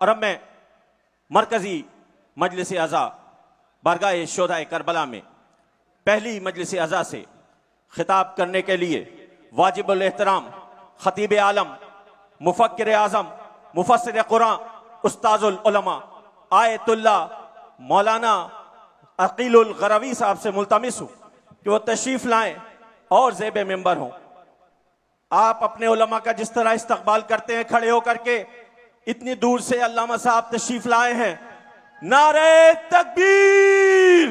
عرب میں مرکزی مجلس اعضاء بارگاہ شہدائے کربلا میں پہلی مجلس اعضاء سے خطاب کرنے کے لیے واجب الاحترام خطیب عالم مفکر اعظم مفسر قرآن استاذ العلماء آیت اللہ مولانا عقیل الغروی صاحب سے ملتمس ہوں کہ وہ تشریف لائیں اور زیب ممبر ہوں۔ آپ اپنے علماء کا جس طرح استقبال کرتے ہیں کھڑے ہو کر کے، اتنی دور سے علامہ صاحب تشریف لائے ہیں۔ نعرہ تکبیر،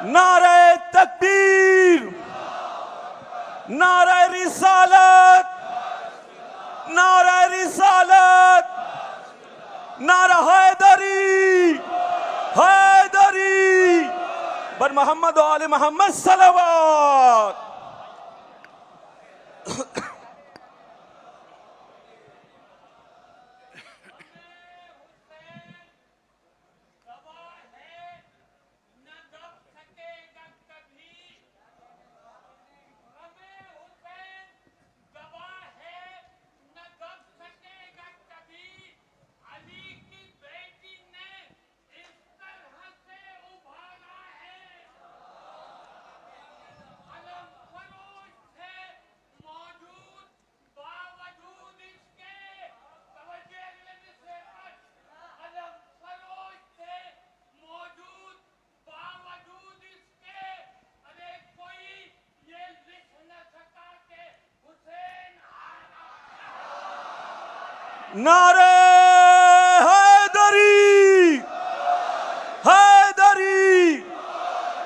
نعرہ تکبیر، نعرہ رسالت، نعرہ رسالت، نعرہ حیدری، حیدری بر محمد و آل محمد صلوات۔ نعرہ حیدری، حیدری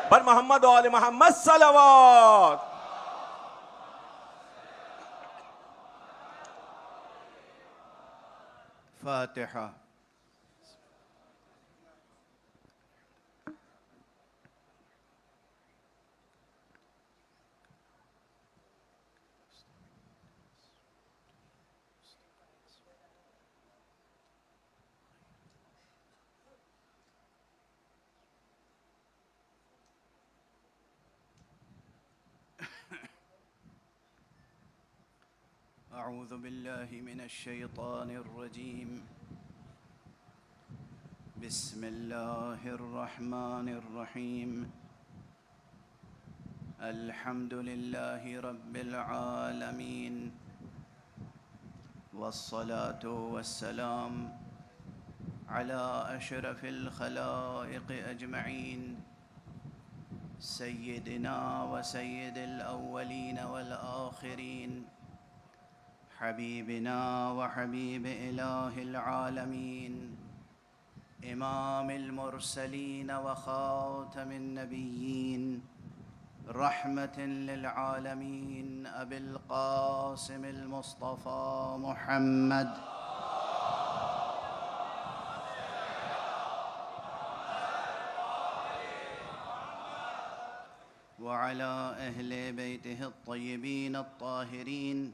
بر محمد و آل محمد صلوات۔ فاتحہ۔ أعوذ بالله من الشيطان الرجيم. بسم الله الرحمن الرحيم. الحمد لله رب العالمين، والصلاة والسلام على أشرف الخلائق أجمعين، سيدنا وسيد الأولين والآخرين، حبيبنا وحبيب إله العالمين، إمام المرسلين وخاتم النبيين، رحمة للعالمين، أبي القاسم المصطفى محمد وعلى أهل بيته الطيبين الطاهرين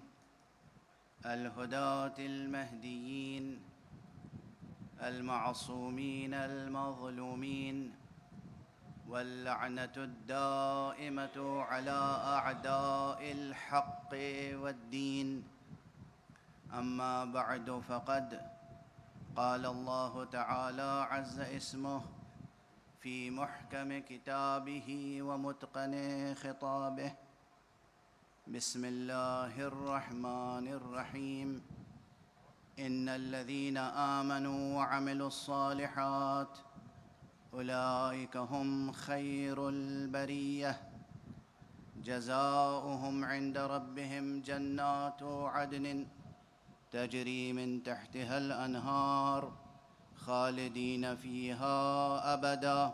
الهداة المهديين المعصومين المظلومين، واللعنة الدائمة على أعداء الحق والدين. أما بعد، فقد قال الله تعالى عز اسمه في محكم كتابه ومتقن خطابه: بسم الله الرحمن الرحيم. إن الذين آمنوا وعملوا الصالحات أولئك هم خير البرية، جزاؤهم عند ربهم جنات عدن تجري من تحتها الأنهار خالدين فيها أبدا،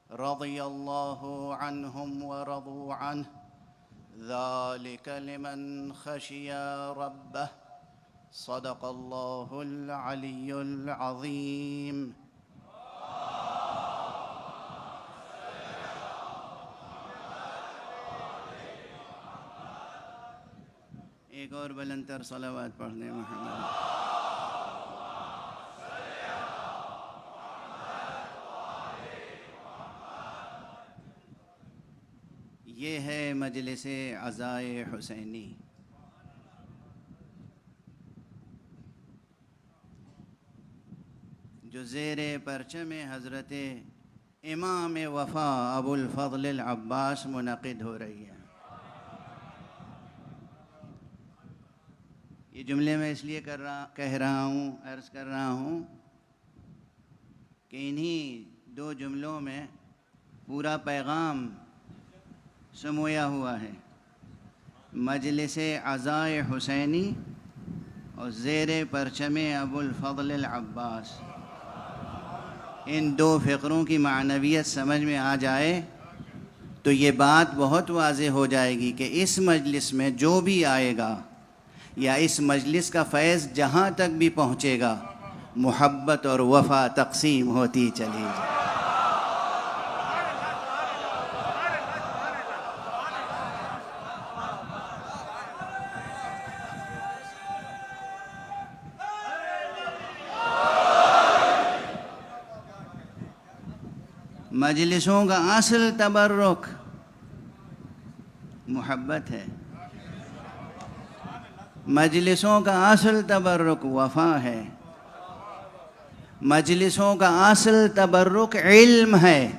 رضي الله عنهم ورضوا عنه، ذلك لمن خشي ربه، صدق الله العلي العظيم. ایک اور بلند تر صلوات پڑھ دیں محمد. یہ ہے مجلس عزائے حسینی. جو زیر پرچم حضرت امام وفا ابو الفضل العباس منعقد ہو رہی ہے۔ یہ جملے میں اس لیے کہہ رہا ہوں، عرض کر رہا ہوں کہ انہی دو جملوں میں پورا پیغام سمویا ہوا ہے۔ مجلس عزائے حسینی اور زیر پرچم ابو الفضل العباس، ان دو فقروں کی معنویت سمجھ میں آ جائے تو یہ بات بہت واضح ہو جائے گی کہ اس مجلس میں جو بھی آئے گا یا اس مجلس کا فیض جہاں تک بھی پہنچے گا، محبت اور وفا تقسیم ہوتی چلی جائے۔ مجلسوں کا اصل تبرک محبت ہے، مجلسوں کا اصل تبرک وفا ہے، مجلسوں کا اصل تبرک علم ہے،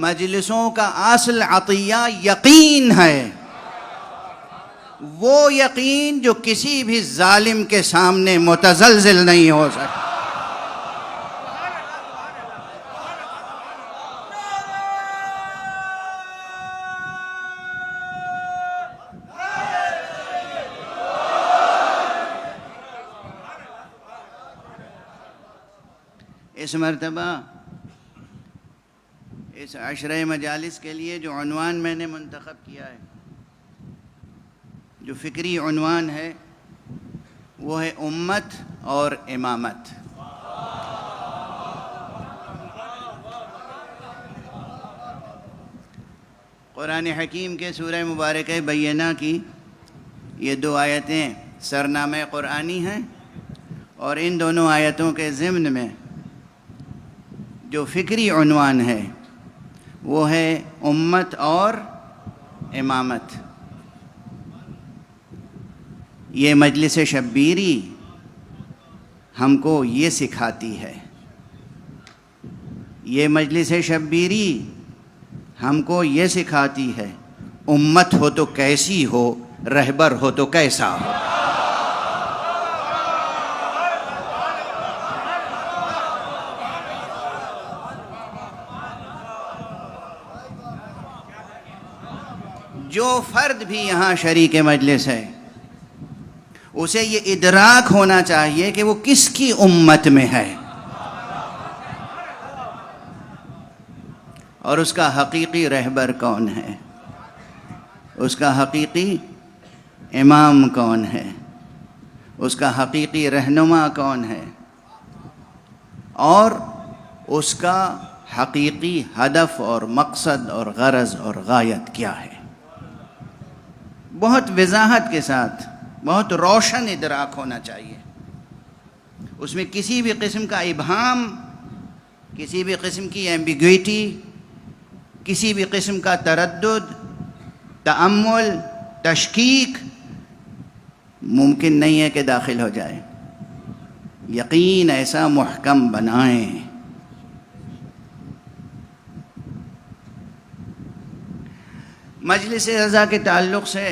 مجلسوں کا اصل عطیہ یقین ہے، وہ یقین جو کسی بھی ظالم کے سامنے متزلزل نہیں ہو سکتا۔ اس مرتبہ اس عشرہ مجالس کے لیے جو عنوان میں نے منتخب کیا ہے، جو فکری عنوان ہے، وہ ہے امت اور امامت۔ قرآن حکیم کے سورہ مبارکہ بینہ کی یہ دو آیتیں سرنامہ قرآنی ہیں، اور ان دونوں آیتوں کے ضمن میں جو فکری عنوان ہے وہ ہے امت اور امامت۔ یہ مجلس شبیری ہم کو یہ سکھاتی ہے، یہ مجلس شبیری ہم کو یہ سکھاتی ہے، امت ہو تو کیسی ہو، رہبر ہو تو کیسا ہو۔ جو فرد بھی یہاں شریک مجلس ہے، اسے یہ ادراک ہونا چاہیے کہ وہ کس کی امت میں ہے، اور اس کا حقیقی رہبر کون ہے، اس کا حقیقی امام کون ہے، اس کا حقیقی رہنما کون ہے، اور اس کا حقیقی ہدف اور مقصد اور غرض اور غایت کیا ہے۔ بہت وضاحت کے ساتھ، بہت روشن ادراک ہونا چاہیے، اس میں کسی بھی قسم کا ابہام، کسی بھی قسم کی ایمبیگویٹی، کسی بھی قسم کا تردد، تأمل، تشکیک ممکن نہیں ہے کہ داخل ہو جائے۔ یقین ایسا محکم بنائیں۔ مجلس رضا کے تعلق سے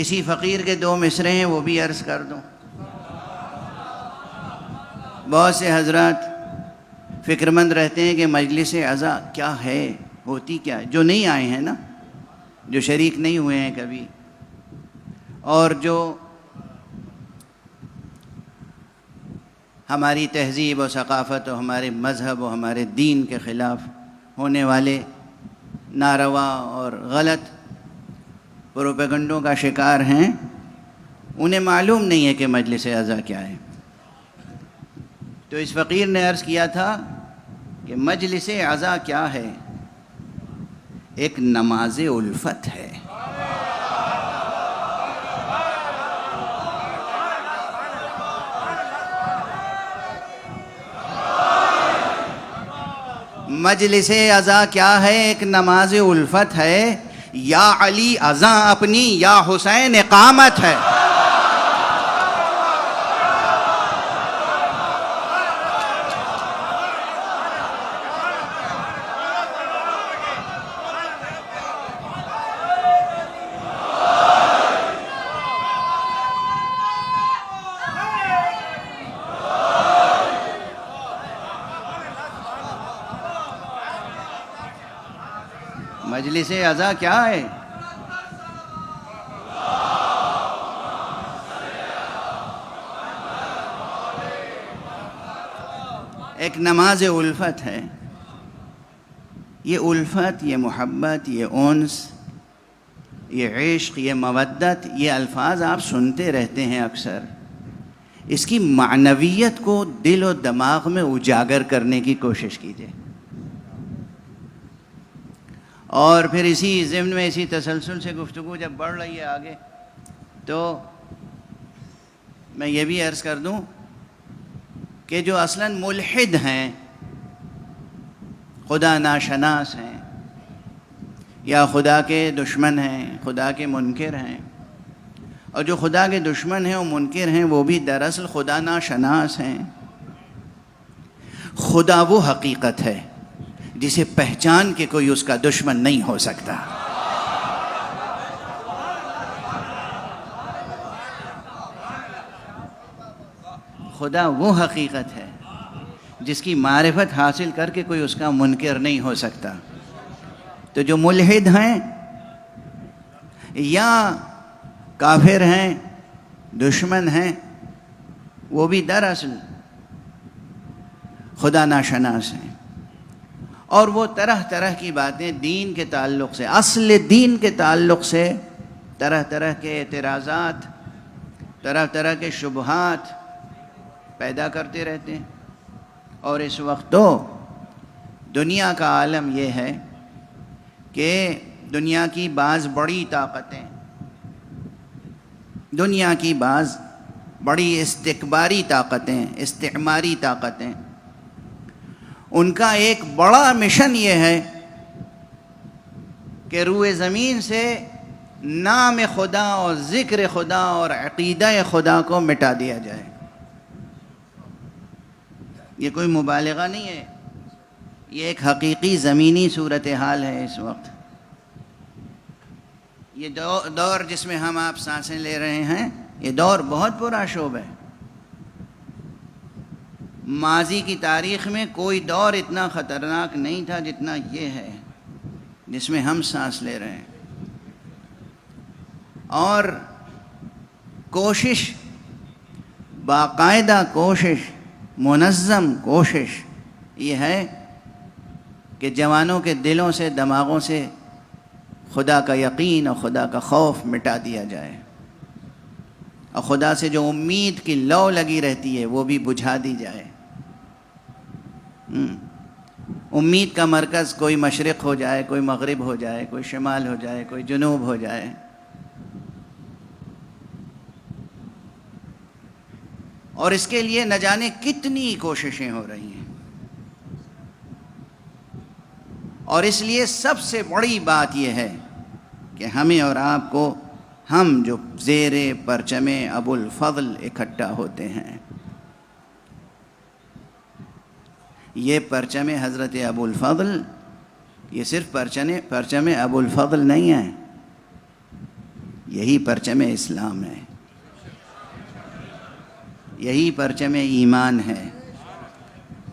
اسی فقیر کے دو مصرے ہیں، وہ بھی عرض کر دوں۔ بہت سے حضرات فکر مند رہتے ہیں کہ مجلس عزا کیا ہے، ہوتی کیا ہے، جو نہیں آئے ہیں نا، جو شریک نہیں ہوئے ہیں کبھی، اور جو ہماری تہذیب و ثقافت و ہمارے مذہب و ہمارے دین کے خلاف ہونے والے ناروا اور غلط پروپیگنڈوں کا شکار ہیں، انہیں معلوم نہیں ہے کہ مجلس عزا کیا ہے۔ تو اس فقیر نے عرض کیا تھا کہ مجلس عزا کیا ہے، ایک نماز الفت ہے۔ مجلس عزا کیا ہے، ایک نماز الفت ہے۔ یا علی اذاں اپنی، یا حسین اقامت ہے۔ مجلس عزا کیا ہے؟ ایک نماز الفت ہے. یہ الفت، یہ محبت، یہ انس، یہ عشق، یہ مودت، یہ الفاظ آپ سنتے رہتے ہیں اکثر. اس کی معنویت کو دل و دماغ میں اجاگر کرنے کی کوشش کیجیے. اور پھر اسی ضمن میں اسی تسلسل سے گفتگو جب بڑھ رہی ہے آگے، تو میں یہ بھی عرض کر دوں کہ جو اصلاً ملحد ہیں، خدا ناشناس ہیں، یا خدا کے دشمن ہیں، خدا کے منکر ہیں، اور جو خدا کے دشمن ہیں اور منکر ہیں وہ بھی دراصل خدا ناشناس ہیں. خدا وہ حقیقت ہے جسے پہچان کے کوئی اس کا دشمن نہیں ہو سکتا. خدا وہ حقیقت ہے جس کی معرفت حاصل کر کے کوئی اس کا منکر نہیں ہو سکتا. تو جو ملحد ہیں یا کافر ہیں، دشمن ہیں، وہ بھی دراصل خدا ناشناس ہیں. اور وہ طرح طرح کی باتیں دین کے تعلق سے، اصل دین کے تعلق سے، طرح طرح کے اعتراضات، طرح طرح کے شبہات پیدا کرتے رہتے ہیں. اور اس وقت تو دنیا کا عالم یہ ہے کہ دنیا کی بعض بڑی طاقتیں، دنیا کی بعض بڑی استکباری طاقتیں، استعماری طاقتیں، ان کا ایک بڑا مشن یہ ہے کہ روئے زمین سے نام خدا اور ذکر خدا اور عقیدہ خدا کو مٹا دیا جائے. یہ کوئی مبالغہ نہیں ہے، یہ ایک حقیقی زمینی صورتحال ہے اس وقت. یہ دور جس میں ہم آپ سانسیں لے رہے ہیں، یہ دور بہت پرآشوب ہے. ماضی کی تاریخ میں کوئی دور اتنا خطرناک نہیں تھا جتنا یہ ہے جس میں ہم سانس لے رہے ہیں. اور کوشش، باقاعدہ کوشش، منظم کوشش یہ ہے کہ جوانوں کے دلوں سے، دماغوں سے خدا کا یقین اور خدا کا خوف مٹا دیا جائے، اور خدا سے جو امید کی لو لگی رہتی ہے وہ بھی بجھا دی جائے. امید کا مرکز کوئی مشرق ہو جائے، کوئی مغرب ہو جائے، کوئی شمال ہو جائے، کوئی جنوب ہو جائے. اور اس کے لیے نہ جانے کتنی کوششیں ہو رہی ہیں. اور اس لیے سب سے بڑی بات یہ ہے کہ ہمیں اور آپ کو، ہم جو زیر پرچم ابو الفضل اکٹھا ہوتے ہیں، یہ پرچم حضرت ابو الفضل، یہ صرف پرچم ابو الفضل نہیں ہے، یہی پرچم اسلام ہے، یہی پرچم ایمان ہے،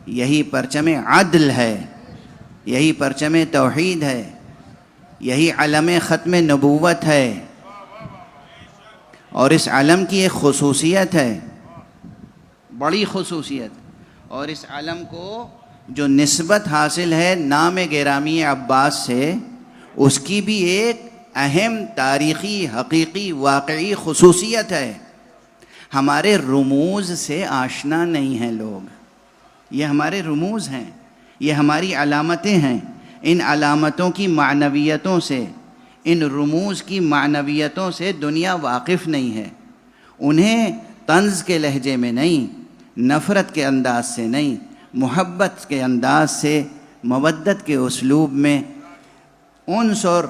یہی پرچم عدل ہے، یہی پرچم توحید ہے، یہی علم ختم نبوت ہے. اور اس علم کی ایک خصوصیت ہے، بڑی خصوصیت، اور اس علم کو جو نسبت حاصل ہے نام گرامی عباس سے، اس کی بھی ایک اہم تاریخی، حقیقی، واقعی خصوصیت ہے. ہمارے رموز سے آشنا نہیں ہیں لوگ. یہ ہمارے رموز ہیں، یہ ہماری علامتیں ہیں. ان علامتوں کی معنویتوں سے، ان رموز کی معنویتوں سے دنیا واقف نہیں ہے. انہیں طنز کے لہجے میں نہیں، نفرت کے انداز سے نہیں، محبت کے انداز سے، مودت کے اسلوب میں، انس اور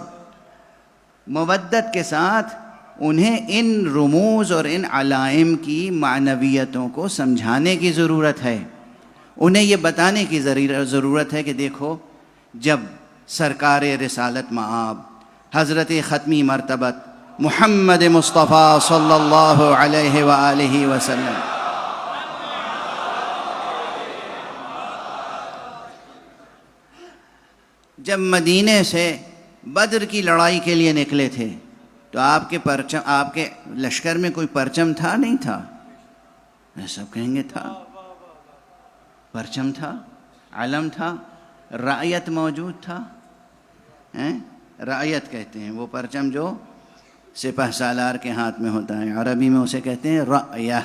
مودت کے ساتھ انہیں ان رموز اور ان علائم کی معنویتوں کو سمجھانے کی ضرورت ہے. انہیں یہ بتانے کی ضرورت ہے کہ دیکھو، جب سرکار رسالت مآب حضرت ختمی مرتبت محمد مصطفیٰ صلی اللہ علیہ وآلہ وسلم جب مدینے سے بدر کی لڑائی کے لیے نکلے تھے تو آپ کے لشکر میں کوئی پرچم تھا نہیں تھا؟ سب کہیں گے تھا، پرچم تھا، علم تھا، رعیت موجود تھا. رعیت کہتے ہیں وہ پرچم جو سپہ سالار کے ہاتھ میں ہوتا ہے، عربی میں اسے کہتے ہیں رعیہ.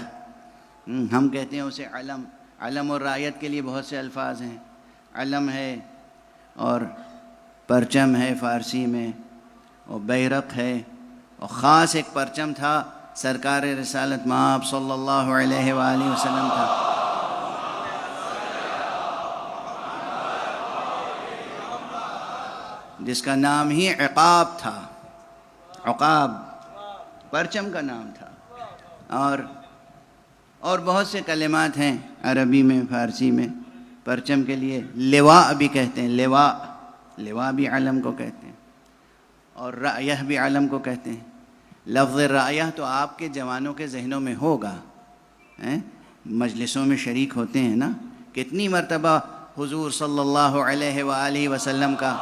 ہم کہتے ہیں اسے علم. علم اور رعیت کے لیے بہت سے الفاظ ہیں. علم ہے اور پرچم ہے فارسی میں، اور بیرق ہے، اور خاص ایک پرچم تھا سرکار رسالت مآب صلی اللہ علیہ وآلہ وسلم تھا. جس کا نام ہی عقاب تھا. عقاب پرچم کا نام تھا. اور بہت سے کلمات ہیں عربی میں، فارسی میں پرچم کے لیے. لواء بھی کہتے ہیں، لواء بھی علم کو کہتے ہیں، اور رعیہ بھی علم کو کہتے ہیں. لفظ رعیہ تو آپ کے جوانوں کے ذہنوں میں ہوگا، مجلسوں میں شریک ہوتے ہیں نا. کتنی مرتبہ حضور صلی اللہ علیہ وآلہ وسلم کا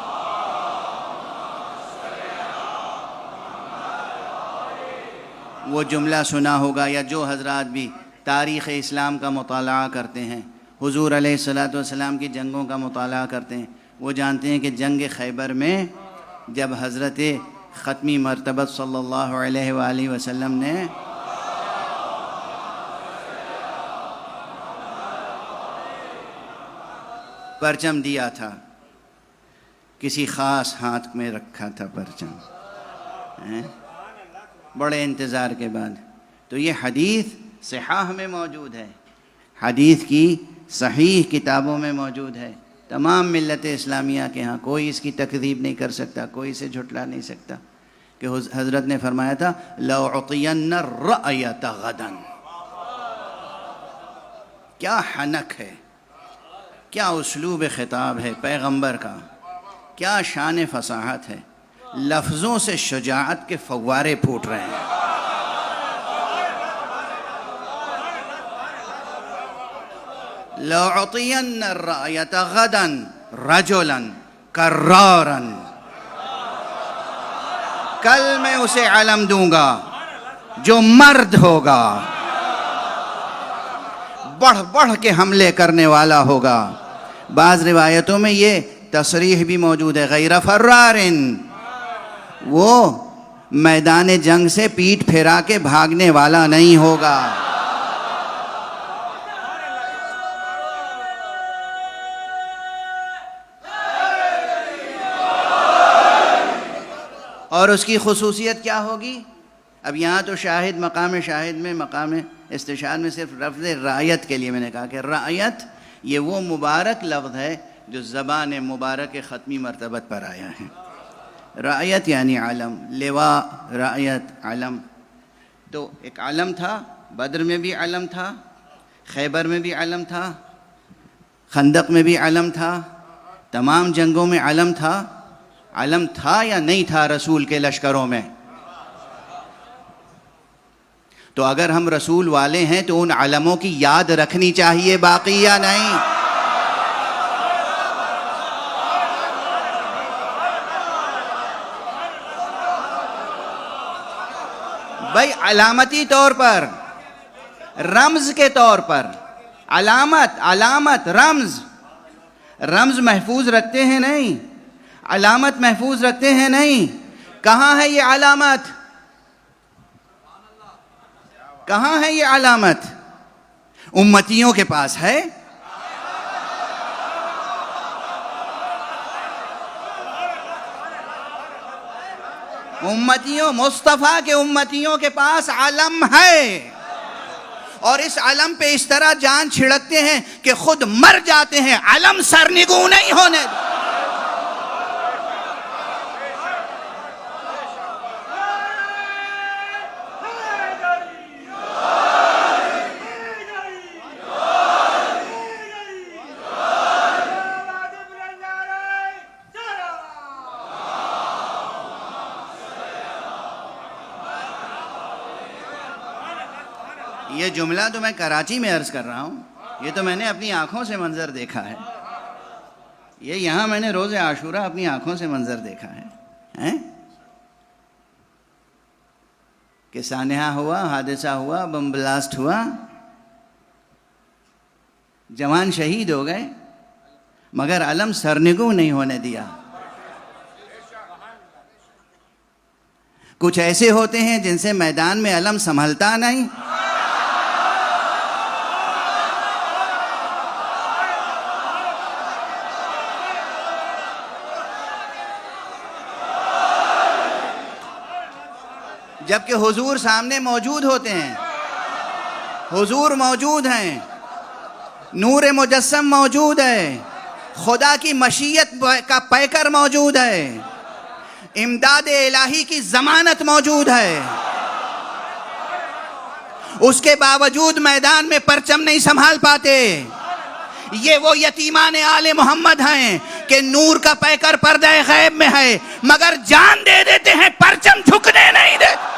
وہ جملہ سنا ہوگا، یا جو حضرات بھی تاریخ اسلام کا مطالعہ کرتے ہیں، حضور علیہ الصلاۃ والسلام کی جنگوں کا مطالعہ کرتے ہیں، وہ جانتے ہیں کہ جنگ خیبر میں جب حضرت ختمی مرتبت صلی اللہ علیہ وآلہ وسلم نے پرچم دیا تھا، کسی خاص ہاتھ میں رکھا تھا پرچم، بڑے انتظار کے بعد. تو یہ حدیث صحاح میں موجود ہے، حدیث کی صحیح کتابوں میں موجود ہے. تمام ملت اسلامیہ کے ہاں کوئی اس کی تکذیب نہیں کر سکتا، کوئی اسے جھٹلا نہیں سکتا کہ حضرت نے فرمایا تھا لَأُعْطِيَنَّ الرَّأْيَةَ غَدًا. کیا حنک ہے، کیا اسلوب خطاب ہے پیغمبر کا، کیا شان فصاحت ہے. لفظوں سے شجاعت کے فوارے پھوٹ رہے ہیں. لَأُعْطِيَنَّ الرَّأْيَةَ غَدًا رَجُلًا كَرَّارًا. کل میں اسے علم دوں گا جو مرد ہوگا، بڑھ بڑھ کے حملے کرنے والا ہوگا. بعض روایتوں میں یہ تصریح بھی موجود ہے غیر فرار، وہ میدان جنگ سے پیٹھ پھیرا کے بھاگنے والا نہیں ہوگا. اور اس کی خصوصیت کیا ہوگی؟ اب یہاں تو شاہد مقام شاہد میں، مقام استشہاد میں صرف لفظ رعیت کے لیے میں نے کہا کہ رعیت یہ وہ مبارک لفظ ہے جو زبان مبارک ختمی مرتبت پر آیا ہے. رعیت یعنی علم، لواء، رعیت، علم. تو ایک علم تھا، بدر میں بھی علم تھا، خیبر میں بھی علم تھا، خندق میں بھی علم تھا، تمام جنگوں میں علم تھا. علم تھا یا نہیں تھا رسول کے لشکروں میں؟ تو اگر ہم رسول والے ہیں تو ان علموں کی یاد رکھنی چاہیے، باقی یا نہیں؟ بھائی علامتی طور پر، رمز کے طور پر، علامت رمز محفوظ رکھتے ہیں نہیں، علامت محفوظ رکھتے ہیں نہیں. کہاں ہے یہ علامت؟ کہاں ہے یہ علامت؟ امتیوں کے پاس ہے. امتیوں، مصطفیٰ کے امتیوں کے پاس علم ہے، اور اس علم پہ اس طرح جان چھڑکتے ہیں کہ خود مر جاتے ہیں. علم سرنگوں نہیں ہونے. یہ جملہ تو میں کراچی میں عرض کر رہا ہوں، یہ تو میں نے اپنی آنکھوں سے منظر دیکھا ہے. یہ یہاں میں نے روز عاشورہ اپنی آنکھوں سے منظر دیکھا ہے. ہیں کہ سانحہ ہوا، حادثہ ہوا، بم بلاسٹ ہوا، جوان شہید ہو گئے، مگر علم سرنگوں نہیں ہونے دیا۔ کچھ ایسے ہوتے ہیں جن سے میدان میں علم سنبھلتا نہیں۔ جبکہ حضور سامنے موجود ہوتے ہیں، حضور موجود ہیں، نور مجسم موجود ہے، خدا کی مشیت کا پیکر موجود ہے، امداد الہی کی ضمانت موجود ہے، اس کے باوجود میدان میں پرچم نہیں سنبھال پاتے۔ یہ وہ یتیمان آل محمد ہیں کہ نور کا پیکر پردہ غیب میں ہے، مگر جان دے دیتے ہیں، پرچم جھکنے نہیں دیتے۔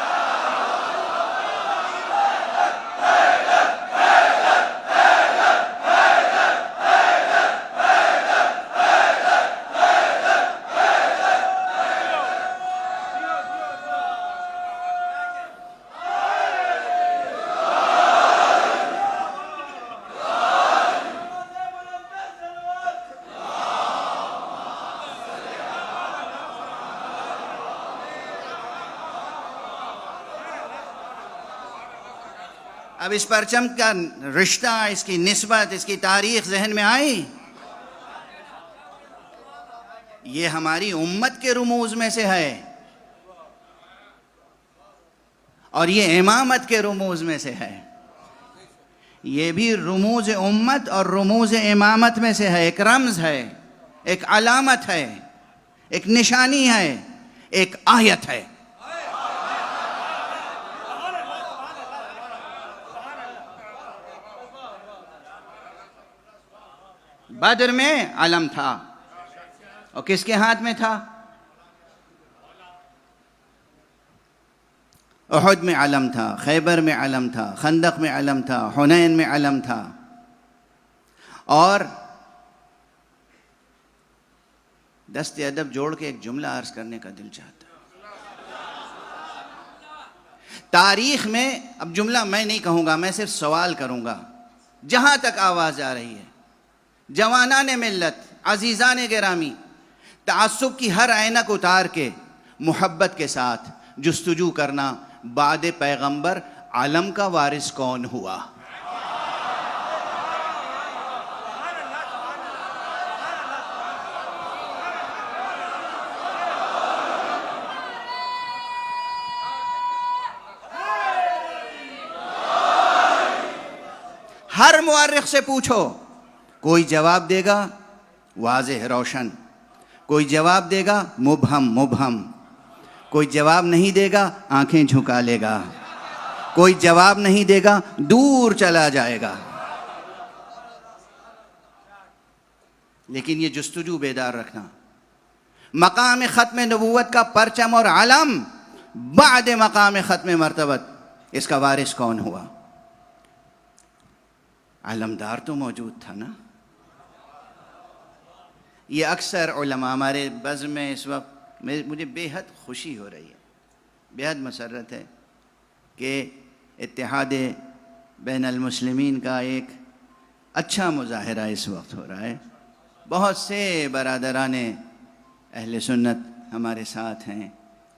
اب اس پرچم کا رشتہ، اس کی نسبت، اس کی تاریخ ذہن میں آئی؟ یہ ہماری امت کے رموز میں سے ہے، اور یہ امامت کے رموز میں سے ہے۔ یہ بھی رموز امت اور رموز امامت میں سے ہے، ایک رمز ہے، ایک علامت ہے، ایک نشانی ہے، ایک آیت ہے۔ بدر میں علم تھا، اور کس کے ہاتھ میں تھا؟ احد میں علم تھا، خیبر میں علم تھا، خندق میں علم تھا، حنین میں علم تھا۔ اور دست ادب جوڑ کے ایک جملہ عرض کرنے کا دل چاہتا ہے۔ تاریخ میں، اب جملہ میں نہیں کہوں گا، میں صرف سوال کروں گا، جہاں تک آواز آ رہی ہے، جوانان ملت، عزیزان گرامی، تعصب کی ہر اینک اتار کے محبت کے ساتھ جستجو کرنا، بعد پیغمبر علم کا وارث کون ہوا؟ ہر مورخ سے پوچھو، کوئی جواب دے گا واضح روشن، کوئی جواب دے گا مبہم، کوئی جواب نہیں دے گا آنکھیں جھکا لے گا، کوئی جواب نہیں دے گا دور چلا جائے گا۔ لیکن یہ جستجو بیدار رکھنا، مقام ختم نبوت کا پرچم اور علم بعد مقام ختم مرتبت، اس کا وارث کون ہوا؟ علمدار تو موجود تھا نا۔ یہ اکثر علماء ہمارے بزم میں اس وقت مجھے بے حد خوشی ہو رہی ہے، بے حد مسرت ہے کہ اتحاد بین المسلمین کا ایک اچھا مظاہرہ اس وقت ہو رہا ہے۔ بہت سے برادران اہل سنت ہمارے ساتھ ہیں،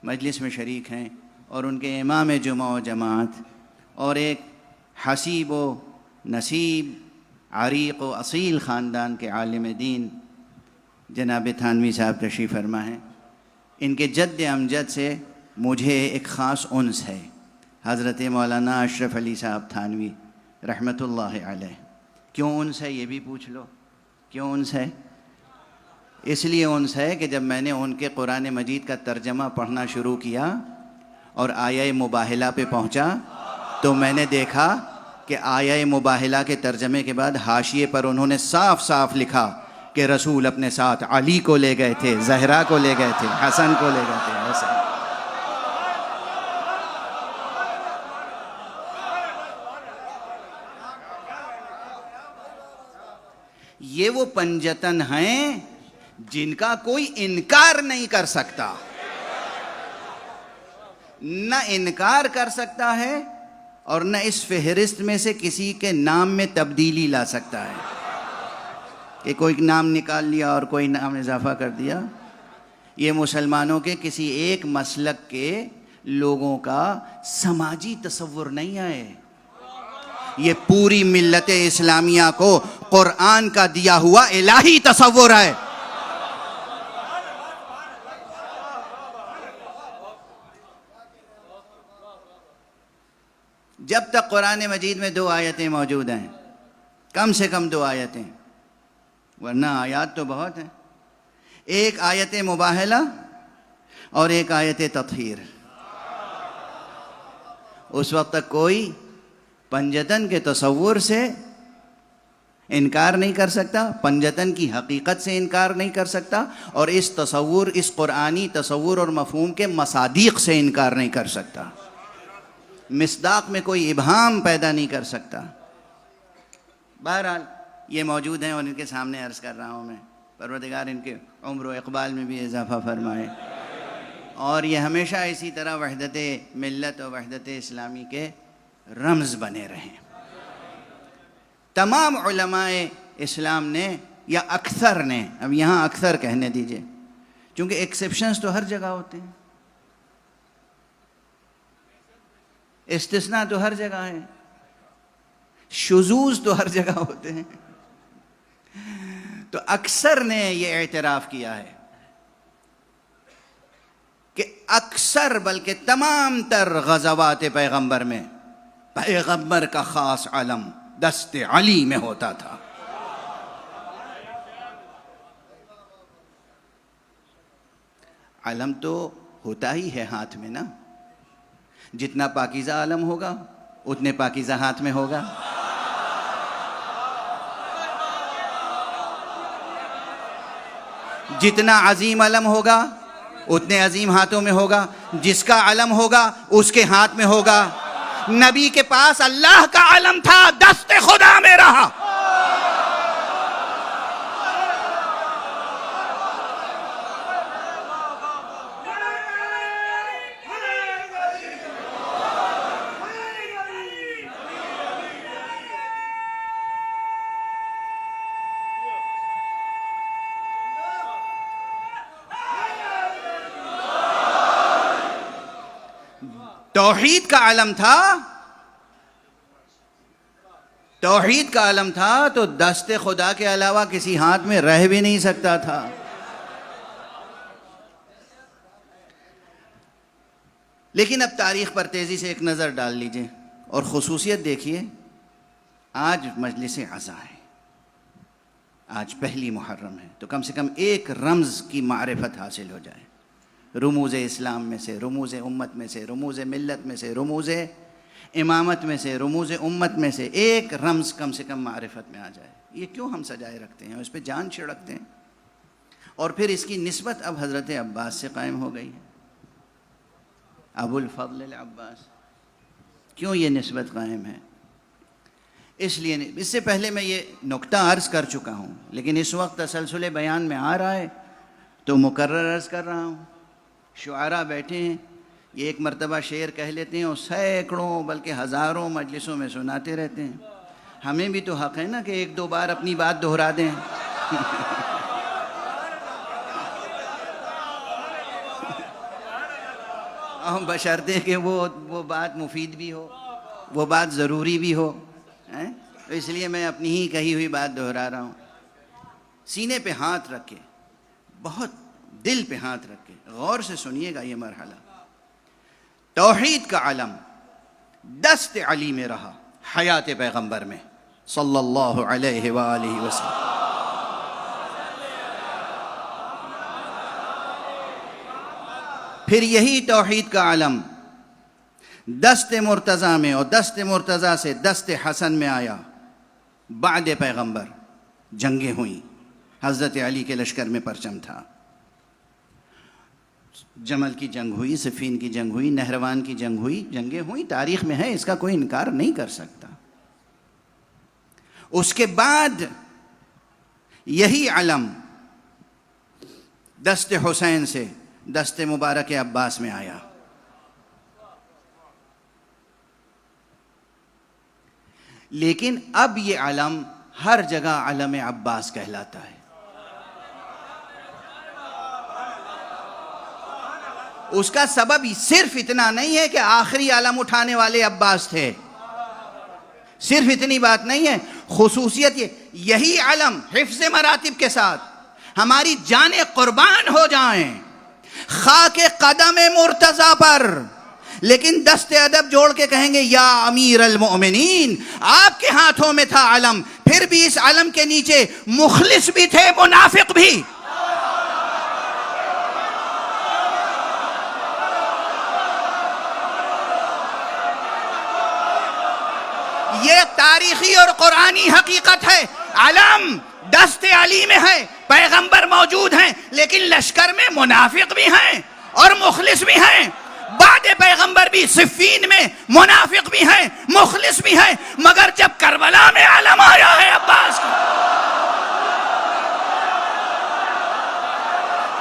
مجلس میں شریک ہیں، اور ان کے امام جمعہ و جماعت، اور ایک حسیب و نصیب، عریق و اصیل خاندان کے عالم دین جناب تھانوی صاحب تشریف فرما ہیں۔ ان کے جد امجد سے مجھے ایک خاص انس ہے، حضرت مولانا اشرف علی صاحب تھانوی رحمۃ اللہ علیہ۔ کیوں انس ہے یہ بھی پوچھ لو، کیوں انس ہے؟ اس لیے انس ہے کہ جب میں نے ان کے قرآن مجید کا ترجمہ پڑھنا شروع کیا اور آیہ مباہلہ پہ پہنچا، تو میں نے دیکھا کہ آیہ مباہلہ کے ترجمے کے بعد حاشیے پر انہوں نے صاف صاف لکھا کہ رسول اپنے ساتھ علی کو لے گئے تھے، زہرا کو لے گئے تھے، حسن کو لے گئے تھے، ایسا۔ یہ وہ پنجتن ہیں جن کا کوئی انکار نہیں کر سکتا۔ نہ انکار کر سکتا ہے اور نہ اس فہرست میں سے کسی کے نام میں تبدیلی لا سکتا ہے کہ کوئی نام نکال لیا اور کوئی نام اضافہ کر دیا. یہ مسلمانوں کے کسی ایک مسلک کے لوگوں کا سماجی تصور نہیں ہے، یہ پوری ملت اسلامیہ کو قرآن کا دیا ہوا الہی تصور ہے. جب تک قرآن مجید میں 2 آیتیں موجود ہیں، کم سے کم 2 آیتیں، ورنہ آیات تو بہت ہیں، ایک آیت مباہلہ اور ایک آیت تطہیر، اس وقت تک کوئی پنجتن کے تصور سے انکار نہیں کر سکتا، پنجتن کی حقیقت سے انکار نہیں کر سکتا، اور اس تصور، اس قرآنی تصور اور مفہوم کے مصادیق سے انکار نہیں کر سکتا، مصداق میں کوئی ابہام پیدا نہیں کر سکتا. بہرحال یہ موجود ہیں اور ان کے سامنے عرض کر رہا ہوں میں. پروردگار ان کے عمر و اقبال میں بھی اضافہ فرمائے اور یہ ہمیشہ اسی طرح وحدت ملت اور وحدت اسلامی کے رمز بنے رہیں. تمام علماء اسلام نے یا اکثر نے، اب یہاں اکثر کہنے دیجئے چونکہ ایکسیپشنز تو ہر جگہ ہوتے ہیں، استثناء تو ہر جگہ ہے، شذوذ تو ہر جگہ ہوتے ہیں، تو اکثر نے یہ اعتراف کیا ہے کہ اکثر بلکہ تمام تر غزوات پیغمبر میں پیغمبر کا خاص علم دست علی میں ہوتا تھا. علم تو ہوتا ہی ہے ہاتھ میں نا، جتنا پاکیزہ علم ہوگا اتنے پاکیزہ ہاتھ میں ہوگا. جتنا عظیم علم ہوگا اتنے عظیم ہاتھوں میں ہوگا، جس کا علم ہوگا اس کے ہاتھ میں ہوگا. نبی کے پاس اللہ کا علم تھا، دست خدا میں رہا. توحید کا علم تھا، توحید کا علم تھا تو دست خدا کے علاوہ کسی ہاتھ میں رہ بھی نہیں سکتا تھا. لیکن اب تاریخ پر تیزی سے ایک نظر ڈال لیجئے اور خصوصیت دیکھیے. آج مجلس عزا ہے، آج پہلی محرم ہے، تو کم سے کم ایک رمز کی معرفت حاصل ہو جائے. رموز اسلام میں سے، رموز امت میں سے، رموز ملت میں سے، رموز امامت میں سے، رموز امت میں سے ایک رمز کم سے کم معرفت میں آ جائے. یہ کیوں ہم سجائے رکھتے ہیں، اس پہ جان چھڑکتے ہیں. اور پھر اس کی نسبت اب حضرت عباس سے قائم ہو گئی ہے، ابو الفضل العباس. کیوں یہ نسبت قائم ہے؟ اس لیے اس سے پہلے میں یہ نکتہ عرض کر چکا ہوں، لیکن اس وقت تسلسل بیان میں آ رہا ہے تو مکرر عرض کر رہا ہوں. شعراء بیٹھے ہیں، یہ ایک مرتبہ شعر کہہ لیتے ہیں اور سینکڑوں بلکہ ہزاروں مجلسوں میں سناتے رہتے ہیں. ہمیں بھی تو حق ہے نا کہ 1-2 بار اپنی بات دہرا دیں. بشرطے کہ وہ بات مفید بھی ہو، وہ بات ضروری بھی ہو. تو اس لیے میں اپنی ہی کہی ہوئی بات دہرا رہا ہوں. سینے پہ ہاتھ رکھ کے، بہت دل پہ ہاتھ رکھ کے غور سے سنیے گا یہ مرحلہ. توحید کا علم دست علی میں رہا حیات پیغمبر میں صلی اللہ علیہ وآلہ وسلم. پھر یہی توحید کا علم دست مرتضیٰ میں اور دست مرتضیٰ سے دست حسن میں آیا. بعد پیغمبر جنگیں ہوئیں، حضرت علی کے لشکر میں پرچم تھا. جمل کی جنگ ہوئی، صفین کی جنگ ہوئی، نہروان کی جنگ ہوئی، جنگیں ہوئی، تاریخ میں ہے، اس کا کوئی انکار نہیں کر سکتا. اس کے بعد یہی علم دست حسین سے دست مبارک عباس میں آیا. لیکن اب یہ علم ہر جگہ علم عباس کہلاتا ہے. اس کا سبب صرف اتنا نہیں ہے کہ آخری علم اٹھانے والے عباس تھے، صرف اتنی بات نہیں ہے. خصوصیت یہی علم حفظ مراتب کے ساتھ ہماری جانیں قربان ہو جائیں خاک قدم مرتضی پر، لیکن دست ادب جوڑ کے کہیں گے یا امیر المؤمنین، آپ کے ہاتھوں میں تھا علم، پھر بھی اس علم کے نیچے مخلص بھی تھے، منافق بھی. یہ تاریخی اور قرآنی حقیقت ہے. علم دست علی میں ہے، پیغمبر موجود ہیں، لیکن لشکر میں منافق بھی ہیں اور مخلص بھی ہیں. بعد پیغمبر بھی صفین میں منافق بھی ہیں، مخلص بھی ہیں، مگر جب کربلا میں علم آیا ہے عباس کا،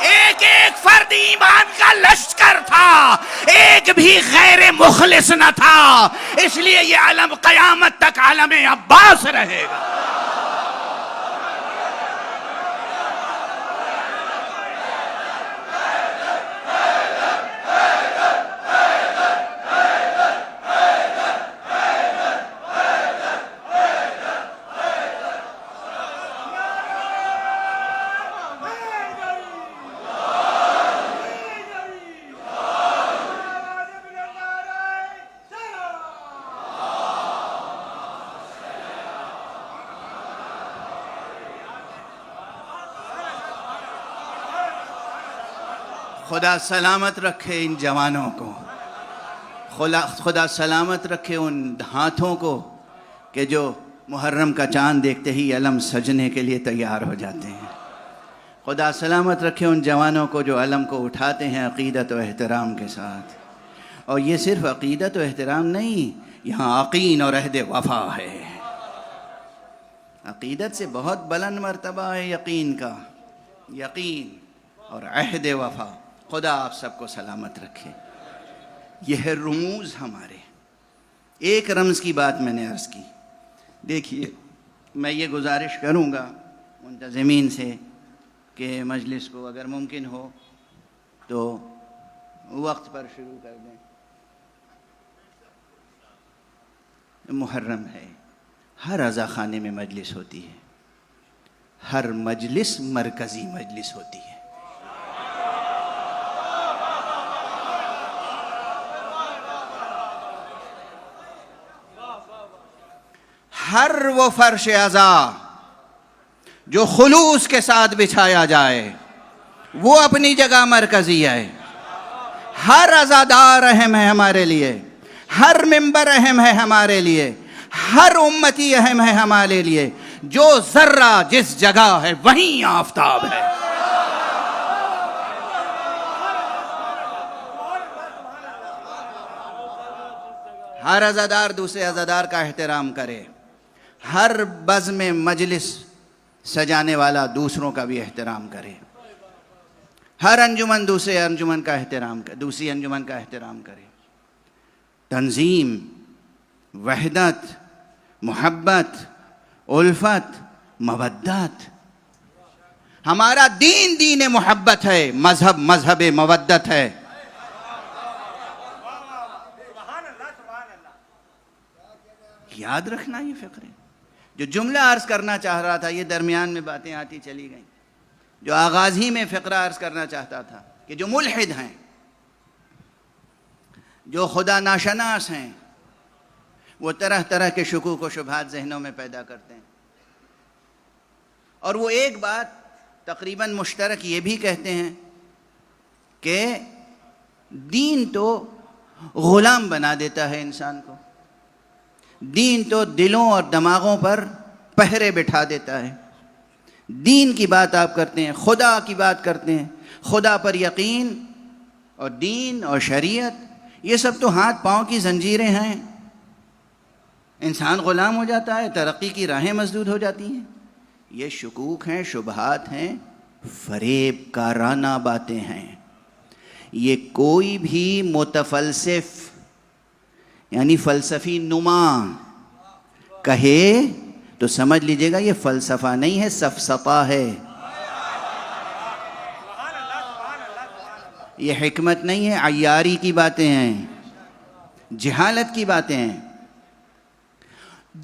ایک ایک فرد ایمان کا لشکر تھا، ایک بھی غیر مخلص نہ تھا. اس لیے یہ علم قیامت تک علم عباس رہے گا. خدا سلامت رکھے ان جوانوں کو، خدا سلامت رکھے ان ہاتھوں کو کہ جو محرم کا چاند دیکھتے ہی علم سجنے کے لیے تیار ہو جاتے ہیں. خدا سلامت رکھے ان جوانوں کو جو علم کو اٹھاتے ہیں عقیدت و احترام کے ساتھ. اور یہ صرف عقیدت و احترام نہیں، یہاں یقین اور عہد وفا ہے. عقیدت سے بہت بلند مرتبہ ہے یقین کا، یقین اور عہد وفا. خدا آپ سب کو سلامت رکھے. یہ ہے رموز ہمارے. ایک رمز کی بات میں نے عرض کی. دیکھیے، میں یہ گزارش کروں گا منتظمین سے کہ مجلس کو اگر ممکن ہو تو وقت پر شروع کر دیں. محرم ہے، ہر عزا خانے میں مجلس ہوتی ہے، ہر مجلس مرکزی مجلس ہوتی ہے. ہر وہ فرش عزا جو خلوص کے ساتھ بچھایا جائے وہ اپنی جگہ مرکزی ہے. ہر عزادار اہم ہے ہمارے لیے، ہر ممبر اہم ہے ہمارے لیے، ہر امتی اہم ہے ہمارے لیے. جو ذرہ جس جگہ ہے وہیں آفتاب ہے. ہر عزادار دوسرے عزادار کا احترام کرے. ہر بزم مجلس سجانے والا دوسروں کا بھی احترام کرے. ہر انجمن دوسری انجمن کا احترام کرے. تنظیم، وحدت، محبت، الفت، مودت. ہمارا دین محبت ہے، مذہب مودت ہے. یاد رکھنا یہ فکر ہے. جو جملہ عرض کرنا چاہ رہا تھا، یہ درمیان میں باتیں آتی چلی گئیں. جو آغاز ہی میں فقرہ عرض کرنا چاہتا تھا کہ جو ملحد ہیں، جو خدا ناشناس ہیں، وہ طرح طرح کے شکوک و شبہات ذہنوں میں پیدا کرتے ہیں. اور وہ ایک بات تقریباً مشترک یہ بھی کہتے ہیں کہ دین تو غلام بنا دیتا ہے انسان کو، دین تو دلوں اور دماغوں پر پہرے بٹھا دیتا ہے. دین کی بات آپ کرتے ہیں، خدا کی بات کرتے ہیں، خدا پر یقین اور دین اور شریعت، یہ سب تو ہاتھ پاؤں کی زنجیریں ہیں. انسان غلام ہو جاتا ہے، ترقی کی راہیں مسدود ہو جاتی ہیں. یہ شکوک ہیں، شبہات ہیں، فریب کارانہ باتیں ہیں. یہ کوئی بھی متفلسف یعنی فلسفی نما کہے تو سمجھ لیجئے گا یہ فلسفہ نہیں ہے، سفسطہ ہے. یہ حکمت نہیں ہے، عیاری کی باتیں ہیں، جہالت کی باتیں ہیں.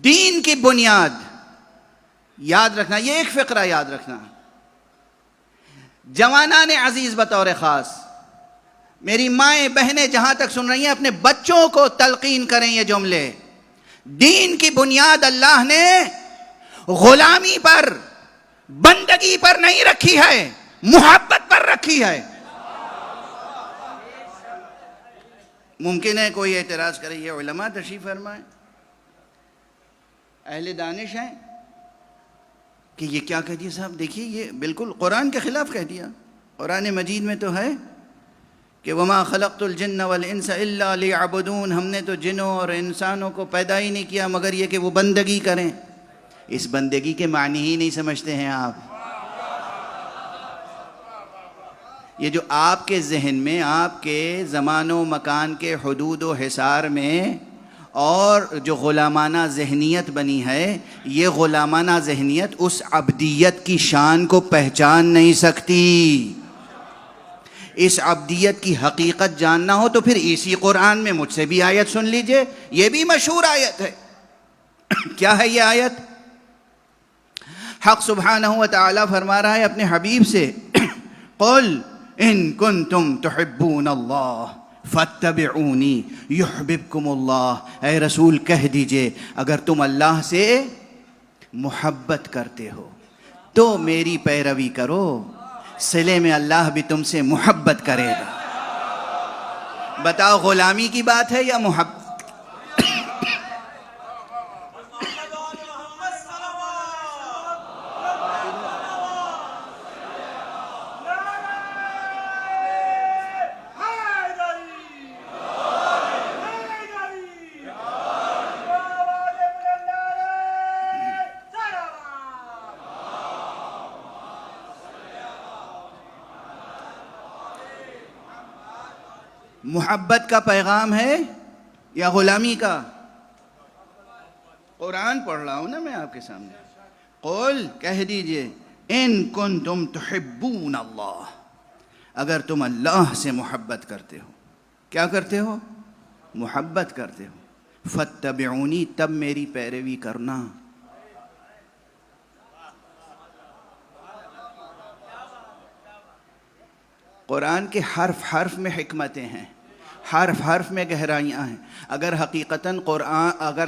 دین کی بنیاد یاد رکھنا، یہ ایک فقرہ یاد رکھنا. جوانان عزیز بطور خاص، میری مائیں بہنیں جہاں تک سن رہی ہیں، اپنے بچوں کو تلقین کریں یہ جملے. دین کی بنیاد اللہ نے غلامی پر، بندگی پر نہیں رکھی ہے، محبت پر رکھی ہے. ممکن ہے کوئی اعتراض کرے، یہ علماء تشریف فرمائیں، اہل دانش ہیں، کہ یہ کیا کہہ دیا صاحب؟ دیکھیے یہ بالکل قرآن کے خلاف کہہ دیا. قرآن مجید میں تو ہے کہ وما خلقت الجن والانس الا لیعبدون، ہم نے تو جنوں اور انسانوں کو پیدا ہی نہیں کیا مگر یہ کہ وہ بندگی کریں. اس بندگی کے معنی ہی نہیں سمجھتے ہیں آپ. یہ جو آپ کے ذہن میں، آپ کے زمان و مکان کے حدود و حصار میں اور جو غلامانہ ذہنیت بنی ہے، یہ غلامانہ ذہنیت اس عبدیت کی شان کو پہچان نہیں سکتی. اس عبدیت کی حقیقت جاننا ہو تو پھر اسی قرآن میں مجھ سے بھی آیت سن لیجئے، یہ بھی مشہور آیت ہے. کیا ہے یہ آیت؟ حق سبحانہ و تعالی فرما رہا ہے اپنے حبیب سے، قل ان کنتم تحبون اللہ فاتبعونی یحببکم اللہ. اے رسول کہہ دیجئے اگر تم اللہ سے محبت کرتے ہو تو میری پیروی کرو، صلے میں اللہ بھی تم سے محبت کرے گا. بتاؤ غلامی کی بات ہے یا محبت؟ محبت کا پیغام ہے یا غلامی کا؟ قرآن پڑھ رہا ہوں نا میں آپ کے سامنے. قل کہہ دیجئے ان کنتم تحبون اللہ، اگر تم اللہ سے محبت کرتے ہو. کیا کرتے ہو؟ محبت کرتے ہو. فاتبعونی، تب میری پیروی کرنا. قرآن کے حرف حرف میں حکمتیں ہیں، حرف حرف میں گہرائیاں ہیں. اگر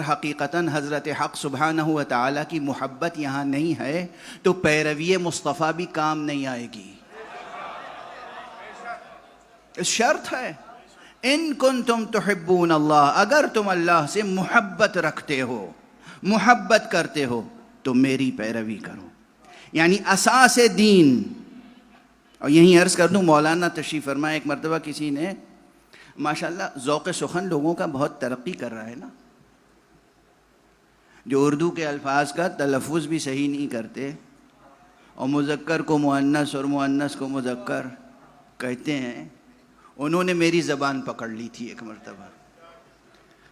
حقیقتاً حضرت حق سبحانہ و تعالیٰ کی محبت یہاں نہیں ہے تو پیروی مصطفیٰ بھی کام نہیں آئے گی. شرط ہے ان کنتم تحبون اللہ، اگر تم اللہ سے محبت رکھتے ہو، محبت کرتے ہو تو میری پیروی کرو. یعنی اساس دین. اور یہیں عرض کر دوں، مولانا تشریف فرمائے، ایک مرتبہ کسی نے، ماشاءاللہ ذوق سخن لوگوں کا بہت ترقی کر رہا ہے نا، جو اردو کے الفاظ کا تلفظ بھی صحیح نہیں کرتے اور مذکر کو مؤنث اور مؤنث کو مذکر کہتے ہیں. انہوں نے میری زبان پکڑ لی تھی ایک مرتبہ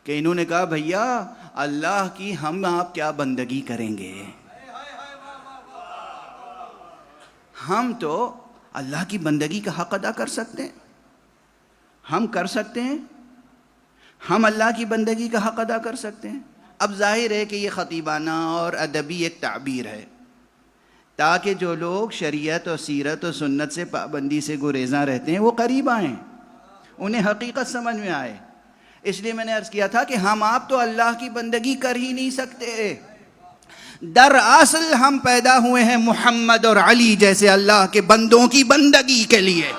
کہ انہوں نے کہا بھیا اللہ کی ہم آپ کیا بندگی کریں گے، ہم تو اللہ کی بندگی کا حق ادا کر سکتے ہیں، ہم کر سکتے ہیں، ہم اللہ کی بندگی کا حق ادا کر سکتے ہیں. اب ظاہر ہے کہ یہ خطیبانہ اور ادبی ایک تعبیر ہے تاکہ جو لوگ شریعت اور سیرت اور سنت سے پابندی سے گریزاں رہتے ہیں وہ قریب آئیں، انہیں حقیقت سمجھ میں آئے. اس لیے میں نے عرض کیا تھا کہ ہم آپ تو اللہ کی بندگی کر ہی نہیں سکتے. دراصل ہم پیدا ہوئے ہیں محمد اور علی جیسے اللہ کے بندوں کی بندگی کے لیے.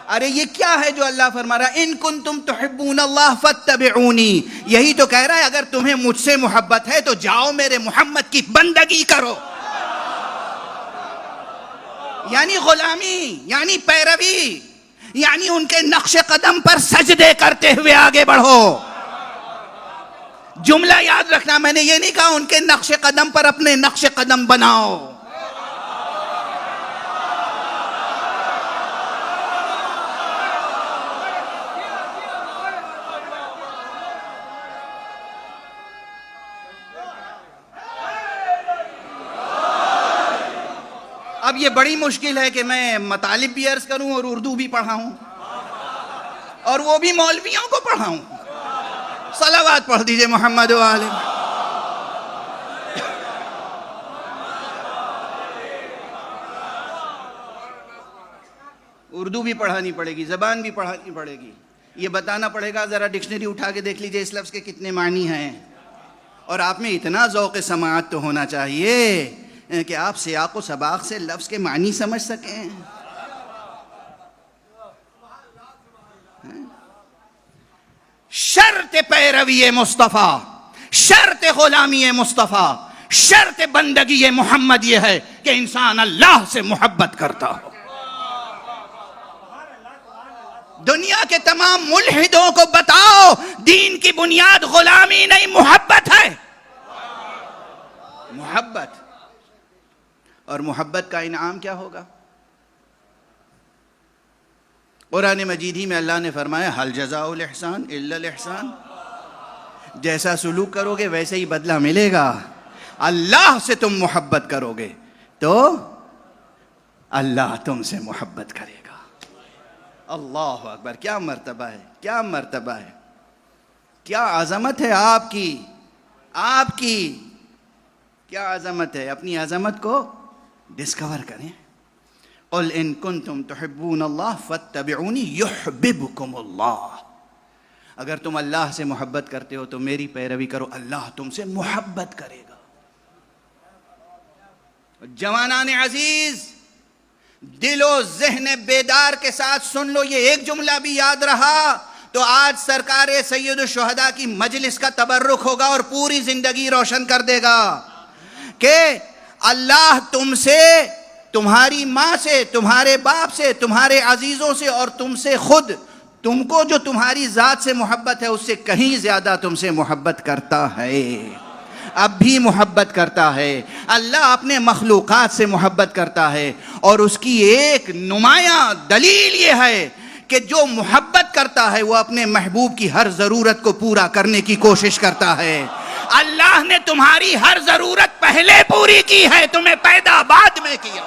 ارے یہ کیا ہے جو اللہ فرما رہا ہے ان کنتم تحبون اللہ فاتبعونی؟ یہی تو کہہ رہا ہے اگر تمہیں مجھ سے محبت ہے تو جاؤ میرے محمد کی بندگی کرو. یعنی غلامی، یعنی پیروی، یعنی ان کے نقش قدم پر سجدے کرتے ہوئے آگے بڑھو. جملہ یاد رکھنا، میں نے یہ نہیں کہا ان کے نقش قدم پر اپنے نقش قدم بناؤ. اب یہ بڑی مشکل ہے کہ میں مطالب بھی عرض کروں اور اردو بھی پڑھاؤں اور وہ بھی مولویوں کو پڑھاؤں. صلوات پڑھ دیجئے محمد و آلہ. اردو بھی پڑھانی پڑے گی, زبان بھی پڑھانی پڑے گی. یہ بتانا پڑے گا, ذرا ڈکشنری اٹھا کے دیکھ لیجئے اس لفظ کے کتنے معنی ہیں. اور آپ میں اتنا ذوق سماعت تو ہونا چاہیے کہ آپ سیاق و سباق سے لفظ کے معنی سمجھ سکیں. شرط پیروی مصطفیٰ, شرط غلامی مصطفیٰ, شرط بندگی محمد یہ ہے کہ انسان اللہ سے محبت کرتا ہو. دنیا کے تمام ملحدوں کو بتاؤ دین کی بنیاد غلامی نہیں محبت ہے. محبت. اور محبت کا انعام کیا ہوگا؟ قرآن مجید ہی میں اللہ نے فرمایا حل جزاء الاحسان الا الاحسان. جیسا سلوک کرو گے ویسے ہی بدلہ ملے گا. اللہ سے تم محبت کرو گے تو اللہ تم سے محبت کرے گا. اللہ اکبر. کیا مرتبہ ہے, کیا مرتبہ ہے, کیا عظمت ہے آپ کی, آپ کی کیا عظمت ہے. اپنی عظمت کو ڈسکور کریں. قل ان کنتم تحبون اللہ فاتبعونی یحببکم اللہ. اگر تم اللہ سے محبت کرتے ہو تو میری پیروی کرو, اللہ تم سے محبت کرے گا. جوانان عزیز, دل و ذہن بیدار کے ساتھ سن لو, یہ ایک جملہ بھی یاد رہا تو آج سرکار سید الشہداء کی مجلس کا تبرک ہوگا اور پوری زندگی روشن کر دے گا کہ اللہ تم سے, تمہاری ماں سے, تمہارے باپ سے, تمہارے عزیزوں سے اور تم سے خود, تم کو جو تمہاری ذات سے محبت ہے اس سے کہیں زیادہ تم سے محبت کرتا ہے, اب بھی محبت کرتا ہے. اللہ اپنے مخلوقات سے محبت کرتا ہے اور اس کی ایک نمایاں دلیل یہ ہے کہ جو محبت کرتا ہے وہ اپنے محبوب کی ہر ضرورت کو پورا کرنے کی کوشش کرتا ہے. اللہ نے تمہاری ہر ضرورت پہلے پوری کی ہے, تمہیں پیدا بعد میں کیا.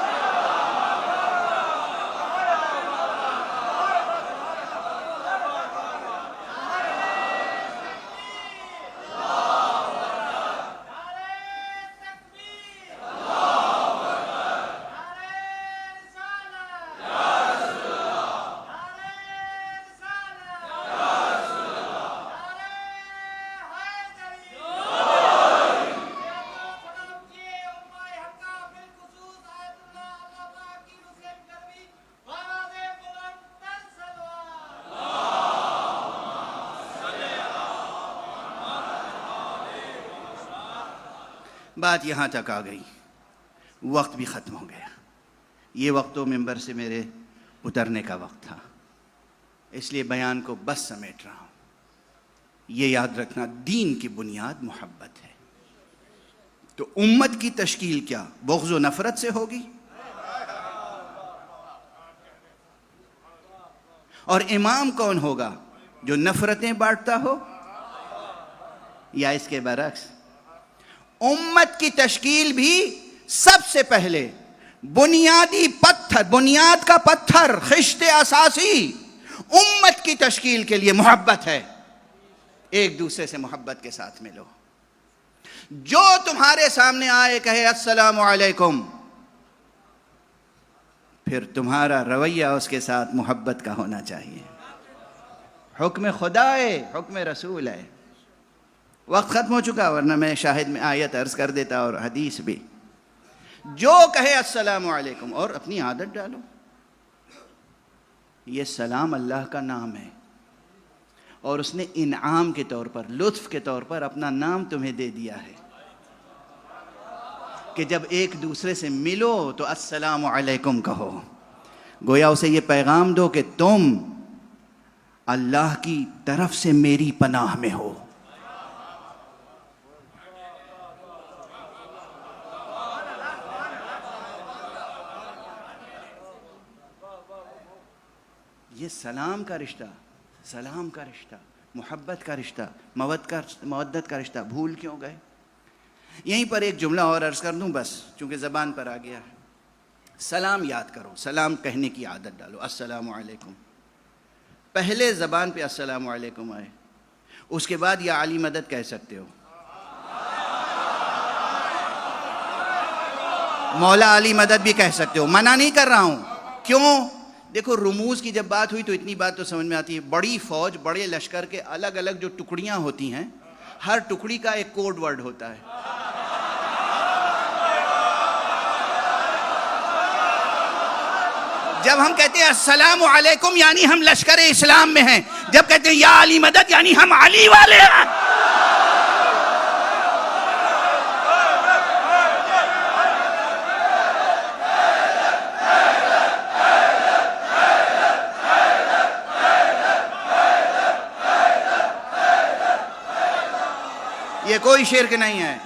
بات یہاں تک آ گئی, وقت بھی ختم ہو گیا. یہ وقت تو ممبر سے میرے اترنے کا وقت تھا, اس لیے بیان کو بس سمیٹ رہا ہوں. یہ یاد رکھنا دین کی بنیاد محبت ہے. تو امت کی تشکیل کیا بغض و نفرت سے ہوگی؟ اور امام کون ہوگا جو نفرتیں بانٹتا ہو یا اس کے برعکس؟ امت کی تشکیل بھی سب سے پہلے بنیادی پتھر, بنیاد کا پتھر, خشت اساسی امت کی تشکیل کے لیے محبت ہے. ایک دوسرے سے محبت کے ساتھ ملو. جو تمہارے سامنے آئے کہے السلام علیکم, پھر تمہارا رویہ اس کے ساتھ محبت کا ہونا چاہیے. حکم خدا ہے, حکم رسول ہے. وقت ختم ہو چکا, ورنہ میں شاہد میں آیت عرض کر دیتا اور حدیث بھی. جو کہے السلام علیکم, اور اپنی عادت ڈالو, یہ سلام اللہ کا نام ہے اور اس نے انعام کے طور پر, لطف کے طور پر اپنا نام تمہیں دے دیا ہے کہ جب ایک دوسرے سے ملو تو السلام علیکم کہو. گویا اسے یہ پیغام دو کہ تم اللہ کی طرف سے میری پناہ میں ہو. یہ سلام کا رشتہ, سلام کا رشتہ, محبت کا رشتہ, مودت کا رشتہ بھول کیوں گئے؟ یہیں پر ایک جملہ اور عرض کر دوں بس, چونکہ زبان پر آ گیا ہے. سلام یاد کرو، سلام کہنے کی عادت ڈالو. السلام علیکم. پہلے زبان پہ السلام علیکم آئے، اس کے بعد یا علی مدد کہہ سکتے ہو. مولا علی مدد بھی کہہ سکتے ہو، منع نہیں کر رہا ہوں. کیوں؟ دیکھو رموز کی جب بات ہوئی تو اتنی بات تو سمجھ میں آتی ہے. بڑی فوج، بڑے لشکر کے الگ الگ جو ٹکڑیاں ہوتی ہیں، ہر ٹکڑی کا ایک کوڈ ورڈ ہوتا ہے. جب ہم کہتے ہیں السلام علیکم یعنی ہم لشکر اسلام میں ہیں. جب کہتے ہیں یا علی مدد یعنی ہم علی والے ہیں. یہ کوئی شرک نہیں ہے.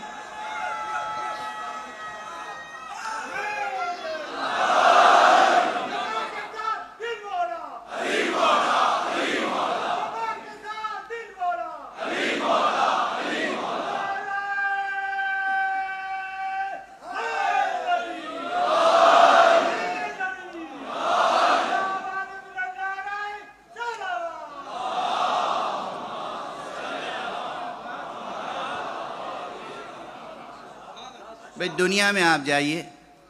بھئی دنیا میں آپ جائیے،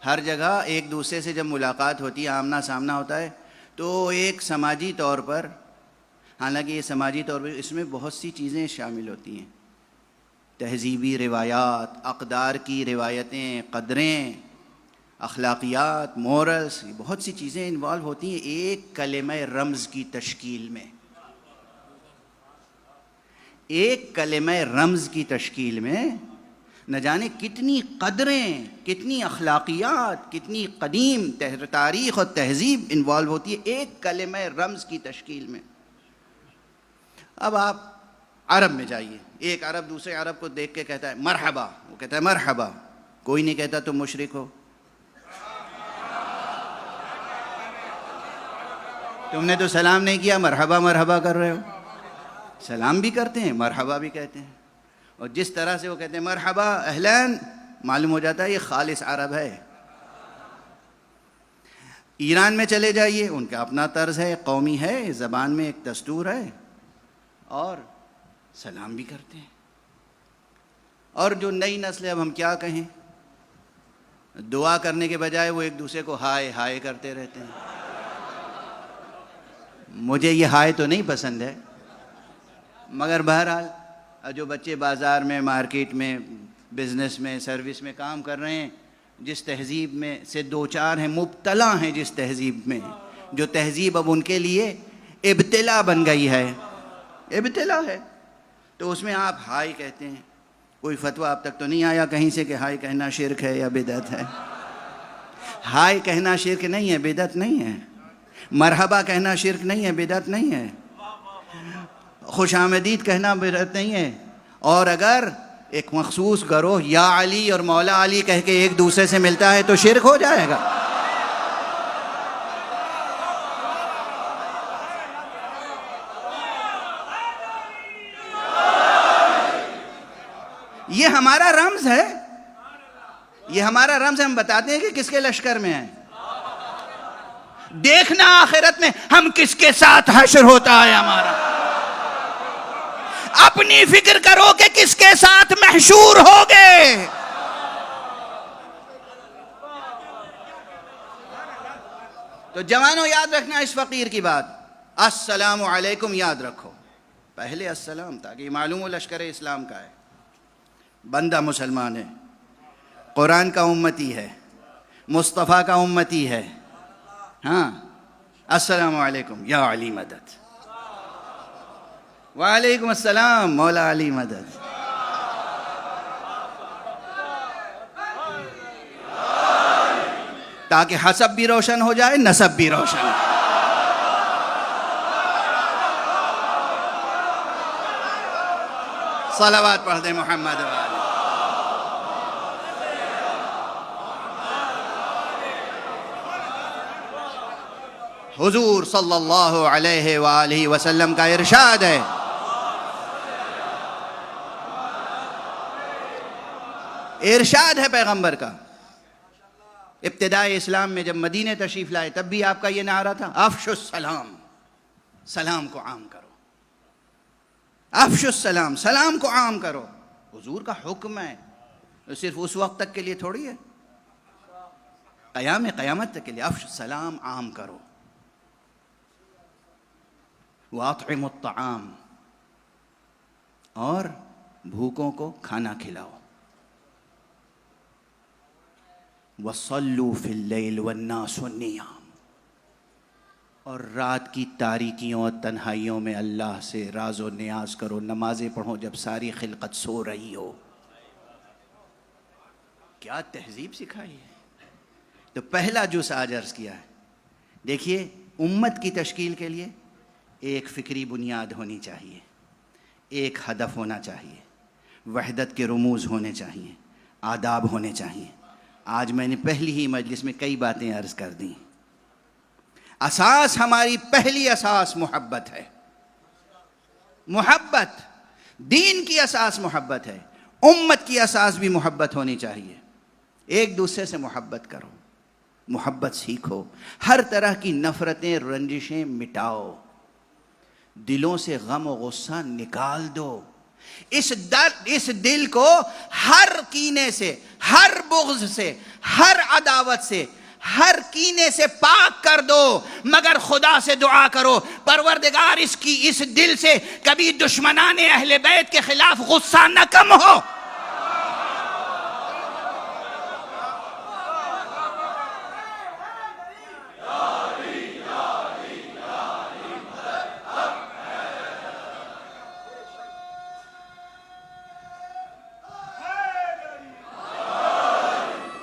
ہر جگہ ایک دوسرے سے جب ملاقات ہوتی ہے، آمنا سامنا ہوتا ہے، تو ایک سماجی طور پر، حالانکہ یہ سماجی طور پر اس میں بہت سی چیزیں شامل ہوتی ہیں. تہذیبی روایات، اقدار کی روایتیں، قدریں، اخلاقیات، مورلز، بہت سی چیزیں انوالو ہوتی ہیں ایک کلمہ رمز کی تشکیل میں. ایک کلمہ رمز کی تشکیل میں نہ جانے کتنی قدریں، کتنی اخلاقیات، کتنی قدیم تاریخ اور تہذیب انوالو ہوتی ہے ایک کلمہ رمز کی تشکیل میں. اب آپ عرب میں جائیے، ایک عرب دوسرے عرب کو دیکھ کے کہتا ہے مرحبا، وہ کہتا ہے مرحبا. کوئی نہیں کہتا تم مشرک ہو. تم نے تو سلام نہیں کیا، مرحبا مرحبا کر رہے ہو. سلام بھی کرتے ہیں، مرحبا بھی کہتے ہیں. اور جس طرح سے وہ کہتے ہیں مرحبا اہلین، معلوم ہو جاتا ہے یہ خالص عرب ہے. ایران میں چلے جائیے، ان کا اپنا طرز ہے، قومی ہے، زبان میں ایک دستور ہے، اور سلام بھی کرتے ہیں. اور جو نئی نسل ہے، اب ہم کیا کہیں، دعا کرنے کے بجائے وہ ایک دوسرے کو ہائے ہائے کرتے رہتے ہیں. مجھے یہ ہائے تو نہیں پسند ہے، مگر بہرحال جو بچے بازار میں، مارکیٹ میں، بزنس میں، سروس میں کام کر رہے ہیں، جس تہذیب میں سے دو چار ہیں، مبتلا ہیں جس تہذیب میں، جو تہذیب اب ان کے لیے ابتلا بن گئی ہے، ابتلا ہے، تو اس میں آپ ہائے کہتے ہیں. کوئی فتویٰ اب تک تو نہیں آیا کہیں سے کہ ہائے کہنا شرک ہے یا بدعت ہے. ہائے کہنا شرک نہیں ہے، بدعت نہیں ہے. مرحبا کہنا شرک نہیں ہے، بدعت نہیں ہے. خوش آمدید کہنا بدعت نہیں ہے. اور اگر ایک مخصوص گروہ یا علی اور مولا علی کہہ کے ایک دوسرے سے ملتا ہے تو شرک ہو جائے گا. یہ ہمارا رمز ہے، یہ ہمارا رمز ہے. ہم بتاتے ہیں کہ کس کے لشکر میں ہیں. دیکھنا آخرت میں ہم کس کے ساتھ حشر ہوتا ہے ہمارا. اپنی فکر کرو کہ کس کے ساتھ محشور ہوگے. تو جوانوں یاد رکھنا اس فقیر کی بات. السلام علیکم یاد رکھو، پہلے السلام، تاکہ معلوم ہو لشکر اسلام کا ہے، بندہ مسلمان ہے، قرآن کا امتی ہے، مصطفیٰ کا امتی ہے. ہاں، السلام علیکم یا علی مدد. وعلیکم السلام مولا علی مدد. تاکہ حسب بھی روشن ہو جائے، نسب بھی روشن. صلوات پڑھ دیں محمد والے. حضور صلی اللہ علیہ وآلہ وسلم کا ارشاد ہے، ارشاد ہے پیغمبر کا، ابتدائے اسلام میں جب مدینہ تشریف لائے تب بھی آپ کا یہ نعرہ تھا، افشوا السلام، سلام کو عام کرو، افشوا السلام، سلام کو عام کرو۔ حضور کا حکم ہے، صرف اس وقت تک کے لیے تھوڑی ہے، قیامت تک کے لیے افشوا السلام عام کرو۔ وَأَطْعِمُوا الطَّعَامَ، اور بھوکوں کو کھانا کھلاؤ۔ وَصَلُّوا فِي اللَّيْلِ وَالنَّاسُ نِيَامٌ، اور رات کی تاریکیوں اور تنہائیوں میں اللہ سے راز و نیاز کرو، نمازیں پڑھو جب ساری خلقت سو رہی ہو۔ کیا تہذیب سکھائی ہے۔ تو پہلا جز آج عرض کیا ہے، دیکھیے امت کی تشکیل کے لیے ایک فکری بنیاد ہونی چاہیے، ایک ہدف ہونا چاہیے، وحدت کے رموز ہونے چاہیے، آداب ہونے چاہیے۔ آج میں نے پہلی ہی مجلس میں کئی باتیں عرض کر دیں۔ اساس، ہماری پہلی اساس محبت ہے، محبت، دین کی اساس محبت ہے، امت کی اساس بھی محبت ہونی چاہیے۔ ایک دوسرے سے محبت کرو، محبت سیکھو، ہر طرح کی نفرتیں رنجشیں مٹاؤ، دلوں سے غم و غصہ نکال دو، اس دل کو ہر کینے سے، ہر بغض سے، ہر عداوت سے، ہر کینے سے پاک کر دو، مگر خدا سے دعا کرو پروردگار اس دل سے کبھی دشمنان اہل بیت کے خلاف غصہ نہ کم ہو۔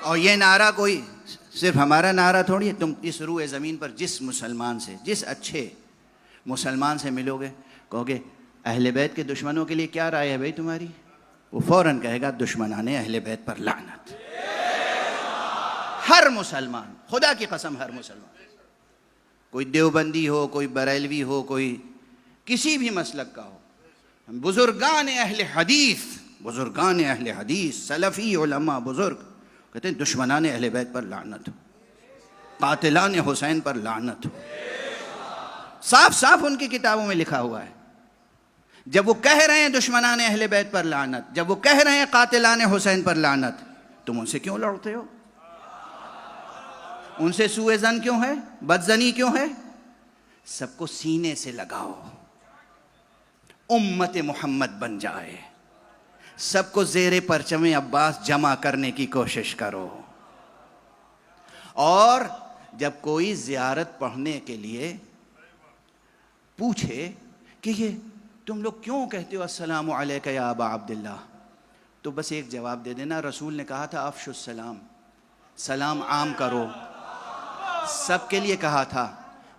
اور یہ نعرہ کوئی صرف ہمارا نعرہ تھوڑی ہے، تم اس روئے زمین پر جس مسلمان سے، جس اچھے مسلمان سے ملو گے، کہو گے اہل بیت کے دشمنوں کے لیے کیا رائے ہے بھائی تمہاری، وہ فوراً کہے گا دشمنان اہل بیت پر لعنت۔ ہر مسلمان، خدا کی قسم ہر مسلمان، کوئی دیوبندی ہو، کوئی بریلوی ہو، کوئی کسی بھی مسلک کا ہو، بزرگان اہل حدیث سلفی علماء بزرگ کہتے ہیں دشمنان اہل بیت پر لعنت ہو، قاتلان حسین پر لعنت ہو۔ صاف صاف ان کی کتابوں میں لکھا ہوا ہے۔ جب وہ کہہ رہے ہیں دشمنان اہل بیت پر لعنت، جب وہ کہہ رہے ہیں قاتلان حسین پر لعنت، تم ان سے کیوں لڑتے ہو؟ ان سے سوء ظن کیوں ہے؟ بدظنی کیوں ہے؟ سب کو سینے سے لگاؤ، امت محمد بن جائے، سب کو زیر پرچم عباس جمع کرنے کی کوشش کرو۔ اور جب کوئی زیارت پڑھنے کے لیے پوچھے کہ یہ تم لوگ کیوں کہتے ہو السلام علیکہ یا ابا عبداللہ، تو بس ایک جواب دے دینا، رسول نے کہا تھا افشوا السلام، سلام عام کرو، سب کے لیے کہا تھا،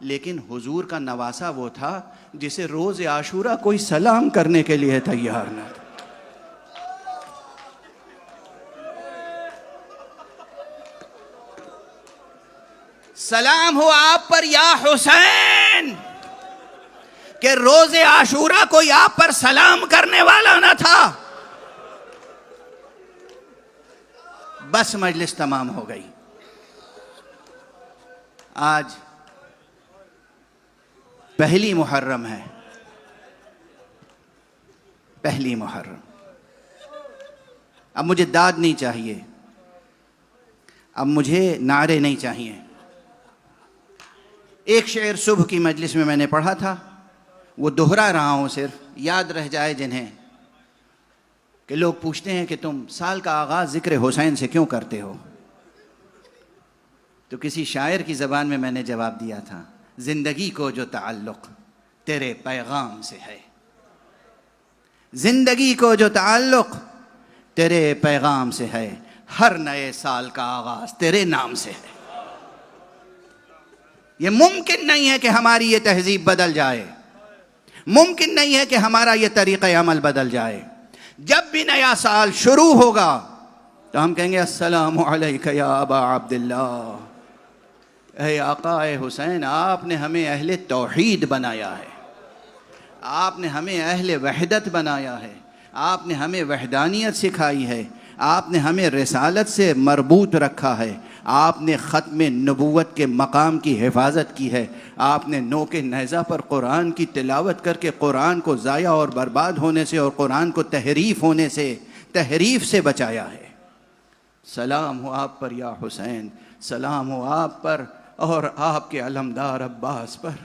لیکن حضور کا نواسہ وہ تھا جسے روز عاشورہ کوئی سلام کرنے کے لیے تیار نہ تھا۔ سلام ہو آپ پر یا حسین، کہ روز عاشورہ کوئی آپ پر سلام کرنے والا نہ تھا۔ بس مجلس تمام ہو گئی۔ آج پہلی محرم ہے، پہلی محرم۔ اب مجھے داد نہیں چاہیے، اب مجھے نعرے نہیں چاہیے۔ ایک شعر صبح کی مجلس میں نے پڑھا تھا، وہ دہرا رہا ہوں صرف یاد رہ جائے جنہیں، کہ لوگ پوچھتے ہیں کہ تم سال کا آغاز ذکر حسین سے کیوں کرتے ہو؟ تو کسی شاعر کی زبان میں نے جواب دیا تھا، زندگی کو جو تعلق تیرے پیغام سے ہے، زندگی کو جو تعلق تیرے پیغام سے ہے، ہر نئے سال کا آغاز تیرے نام سے ہے۔ یہ ممکن نہیں ہے کہ ہماری یہ تہذیب بدل جائے، ممکن نہیں ہے کہ ہمارا یہ طریقہ عمل بدل جائے۔ جب بھی نیا سال شروع ہوگا تو ہم کہیں گے السلام علیکہ یا ابا عبداللہ، اے آقا اے حسین، آپ نے ہمیں اہل توحید بنایا ہے، آپ نے ہمیں اہل وحدت بنایا ہے، آپ نے ہمیں وحدانیت سکھائی ہے، آپ نے ہمیں رسالت سے مربوط رکھا ہے، آپ نے ختم نبوت کے مقام کی حفاظت کی ہے، آپ نے نوک نیزہ پر قرآن کی تلاوت کر کے قرآن کو ضائع اور برباد ہونے سے اور قرآن کو تحریف ہونے سے، تحریف سے بچایا ہے۔ سلام ہو آپ پر یا حسین، سلام ہو آپ پر اور آپ کے علمدار عباس پر،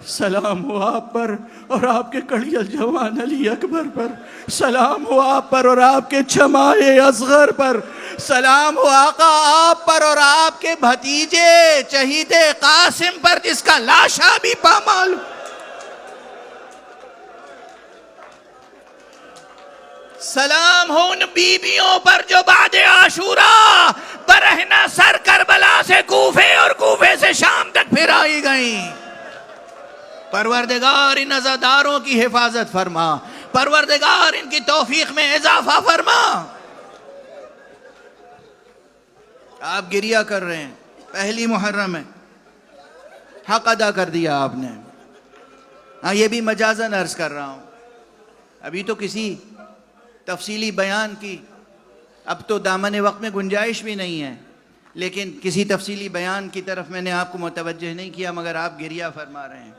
سلام ہو آپ پر اور آپ کے کڑی الجوان علی اکبر پر، سلام ہو آپ پر اور آپ کے چھمائے اصغر پر، سلام ہو آقا آپ پر اور آپ کے بھتیجے شہید قاسم پر جس کا لاشا بھی پامال۔ سلام ہو ان بیویوں پر جو بعد عاشورہ برہنہ سر کربلا سے کوفے اور کوفے سے شام تک پھرائی گئیں۔ پروردگار ان عزاداروں کی حفاظت فرما، پروردگار ان کی توفیق میں اضافہ فرما۔ آپ گریہ کر رہے ہیں، پہلی محرم ہے، حق ادا کر دیا آپ نے۔ ہاں یہ بھی مجازاً عرض کر رہا ہوں، ابھی تو کسی تفصیلی بیان کی اب تو دامن وقت میں گنجائش بھی نہیں ہے، لیکن کسی تفصیلی بیان کی طرف میں نے آپ کو متوجہ نہیں کیا، مگر آپ گریہ فرما رہے ہیں۔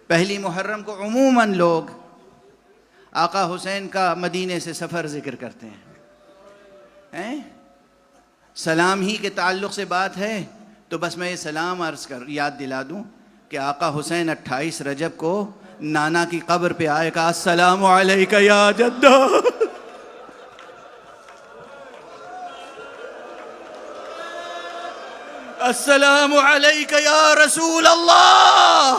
پہلی محرم کو عموماً لوگ آقا حسین کا مدینے سے سفر ذکر کرتے ہیں۔ سلام ہی کے تعلق سے بات ہے تو بس میں یہ سلام عرض کر یاد دلا دوں کہ آقا حسین 28 رجب کو نانا کی قبر پہ آئے، کہا السلام علیکہ یا جدہ، السلام علیکہ یا رسول اللہ۔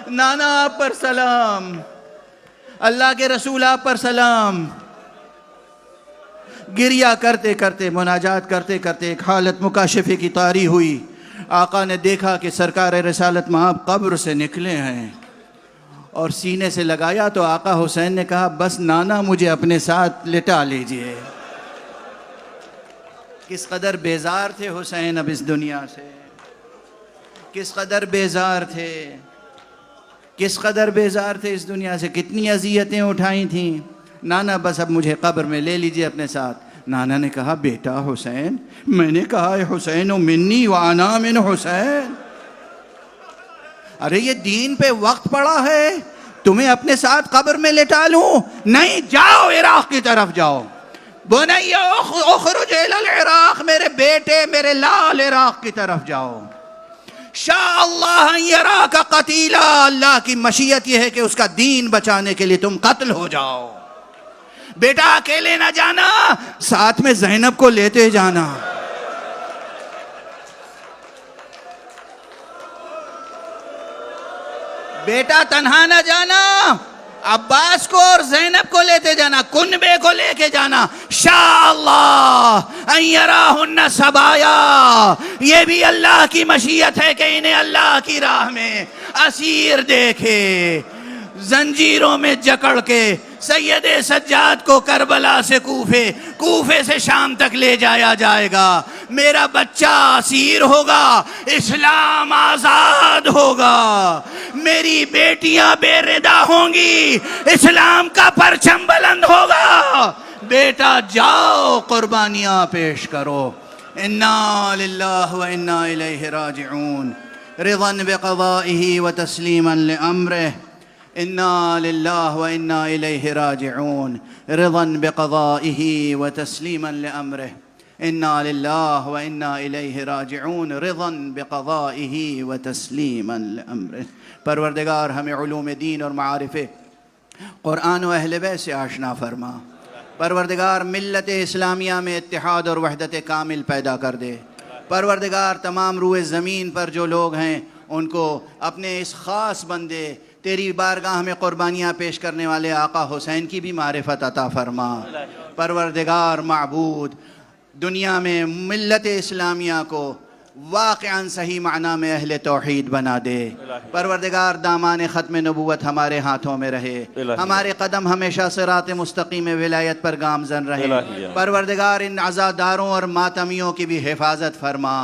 نانا آپ پر سلام، اللہ کے رسول آپ پر سلام۔ گریہ کرتے کرتے، مناجات کرتے کرتے ایک حالت مکاشفے کی طاری ہوئی۔ آقا نے دیکھا کہ سرکار رسالت مآب قبر سے نکلے ہیں اور سینے سے لگایا تو آقا حسین نے کہا بس نانا مجھے اپنے ساتھ لٹا لیجئے۔ کس قدر بیزار تھے حسین اب اس دنیا سے، کس قدر بیزار تھے، کس قدر بیزار تھے اس دنیا سے، کتنی اذیتیں اٹھائی تھیں۔ نانا بس اب مجھے قبر میں لے لیجئے اپنے ساتھ۔ نانا نے کہا بیٹا حسین، میں نے کہا ہے حسین منی وانا من حسین، ارے یہ دین پہ وقت پڑا ہے، تمہیں اپنے ساتھ قبر میں لٹا لوں؟ نہیں، جاؤ عراق کی طرف جاؤ، بنی اخرج الی العراق، میرے بیٹے میرے لال عراق کی طرف جاؤ۔ شاء اللہ ان یراک قتیلا، اللہ کی مشیت یہ ہے کہ اس کا دین بچانے کے لیے تم قتل ہو جاؤ۔ بیٹا اکیلے نہ جانا، ساتھ میں زینب کو لیتے جانا۔ بیٹا تنہا نہ جانا، عباس کو اور زینب کو لیتے جانا، کنبے کو لے کے جانا۔ شاء اللہ ان یراہن سبایا، یہ بھی اللہ کی مشیت ہے کہ انہیں اللہ کی راہ میں اسیر دیکھے۔ زنجیروں میں جکڑ کے سید سجاد کو کربلا سے کوفے سے شام تک لے جایا جائے گا۔ میرا بچہ اسیر ہوگا، اسلام آزاد ہوگا، میری بیٹیاں بے ردا ہوں گی، اسلام کا پرچم بلند ہوگا۔ بیٹا جاؤ قربانیاں پیش کرو۔ انا للہ و انا الیہ راجعون، رضا بقضائہ و تسلیما لامرہ۔ انا للہ و انا الیہ راجعون، رضا بقضائہ و تسلیما لامرہ۔ انا للہ و انا الیہ راجعون، رضا بقضائہ و تسلیما لامرہ۔ پروردگار ہمیں علوم دین اور معارف قرآن و اہل بیت سے آشنا فرما۔ پروردگار ملت اسلامیہ میں اتحاد اور وحدت کامل پیدا کر دے۔ پروردگار تمام روئے زمین پر جو لوگ ہیں ان کو اپنے اس خاص بندے تیری بارگاہ میں قربانیاں پیش کرنے والے آقا حسین کی بھی معرفت عطا فرما۔ پروردگار معبود دنیا میں ملت اسلامیہ کو واقعاً صحیح معنی میں اہل توحید بنا دے۔ پروردگار دامان ختم نبوت ہمارے ہاتھوں میں رہے، ہمارے قدم ہمیشہ صراط مستقیم ولایت پر گامزن رہے۔ پروردگار ان عزاداروں اور ماتمیوں کی بھی حفاظت فرما۔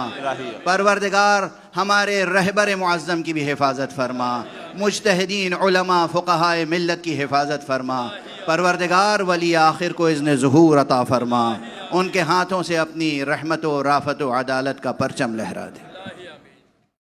پروردگار ہمارے رہبر معظم کی بھی حفاظت فرما، مجتہدین علماء فقہاء ملت کی حفاظت فرما۔ پروردگار ولی آخر کو اذن ظہور عطا فرما، ان کے ہاتھوں سے اپنی رحمت و رافت و عدالت کا پرچم لہرا دے۔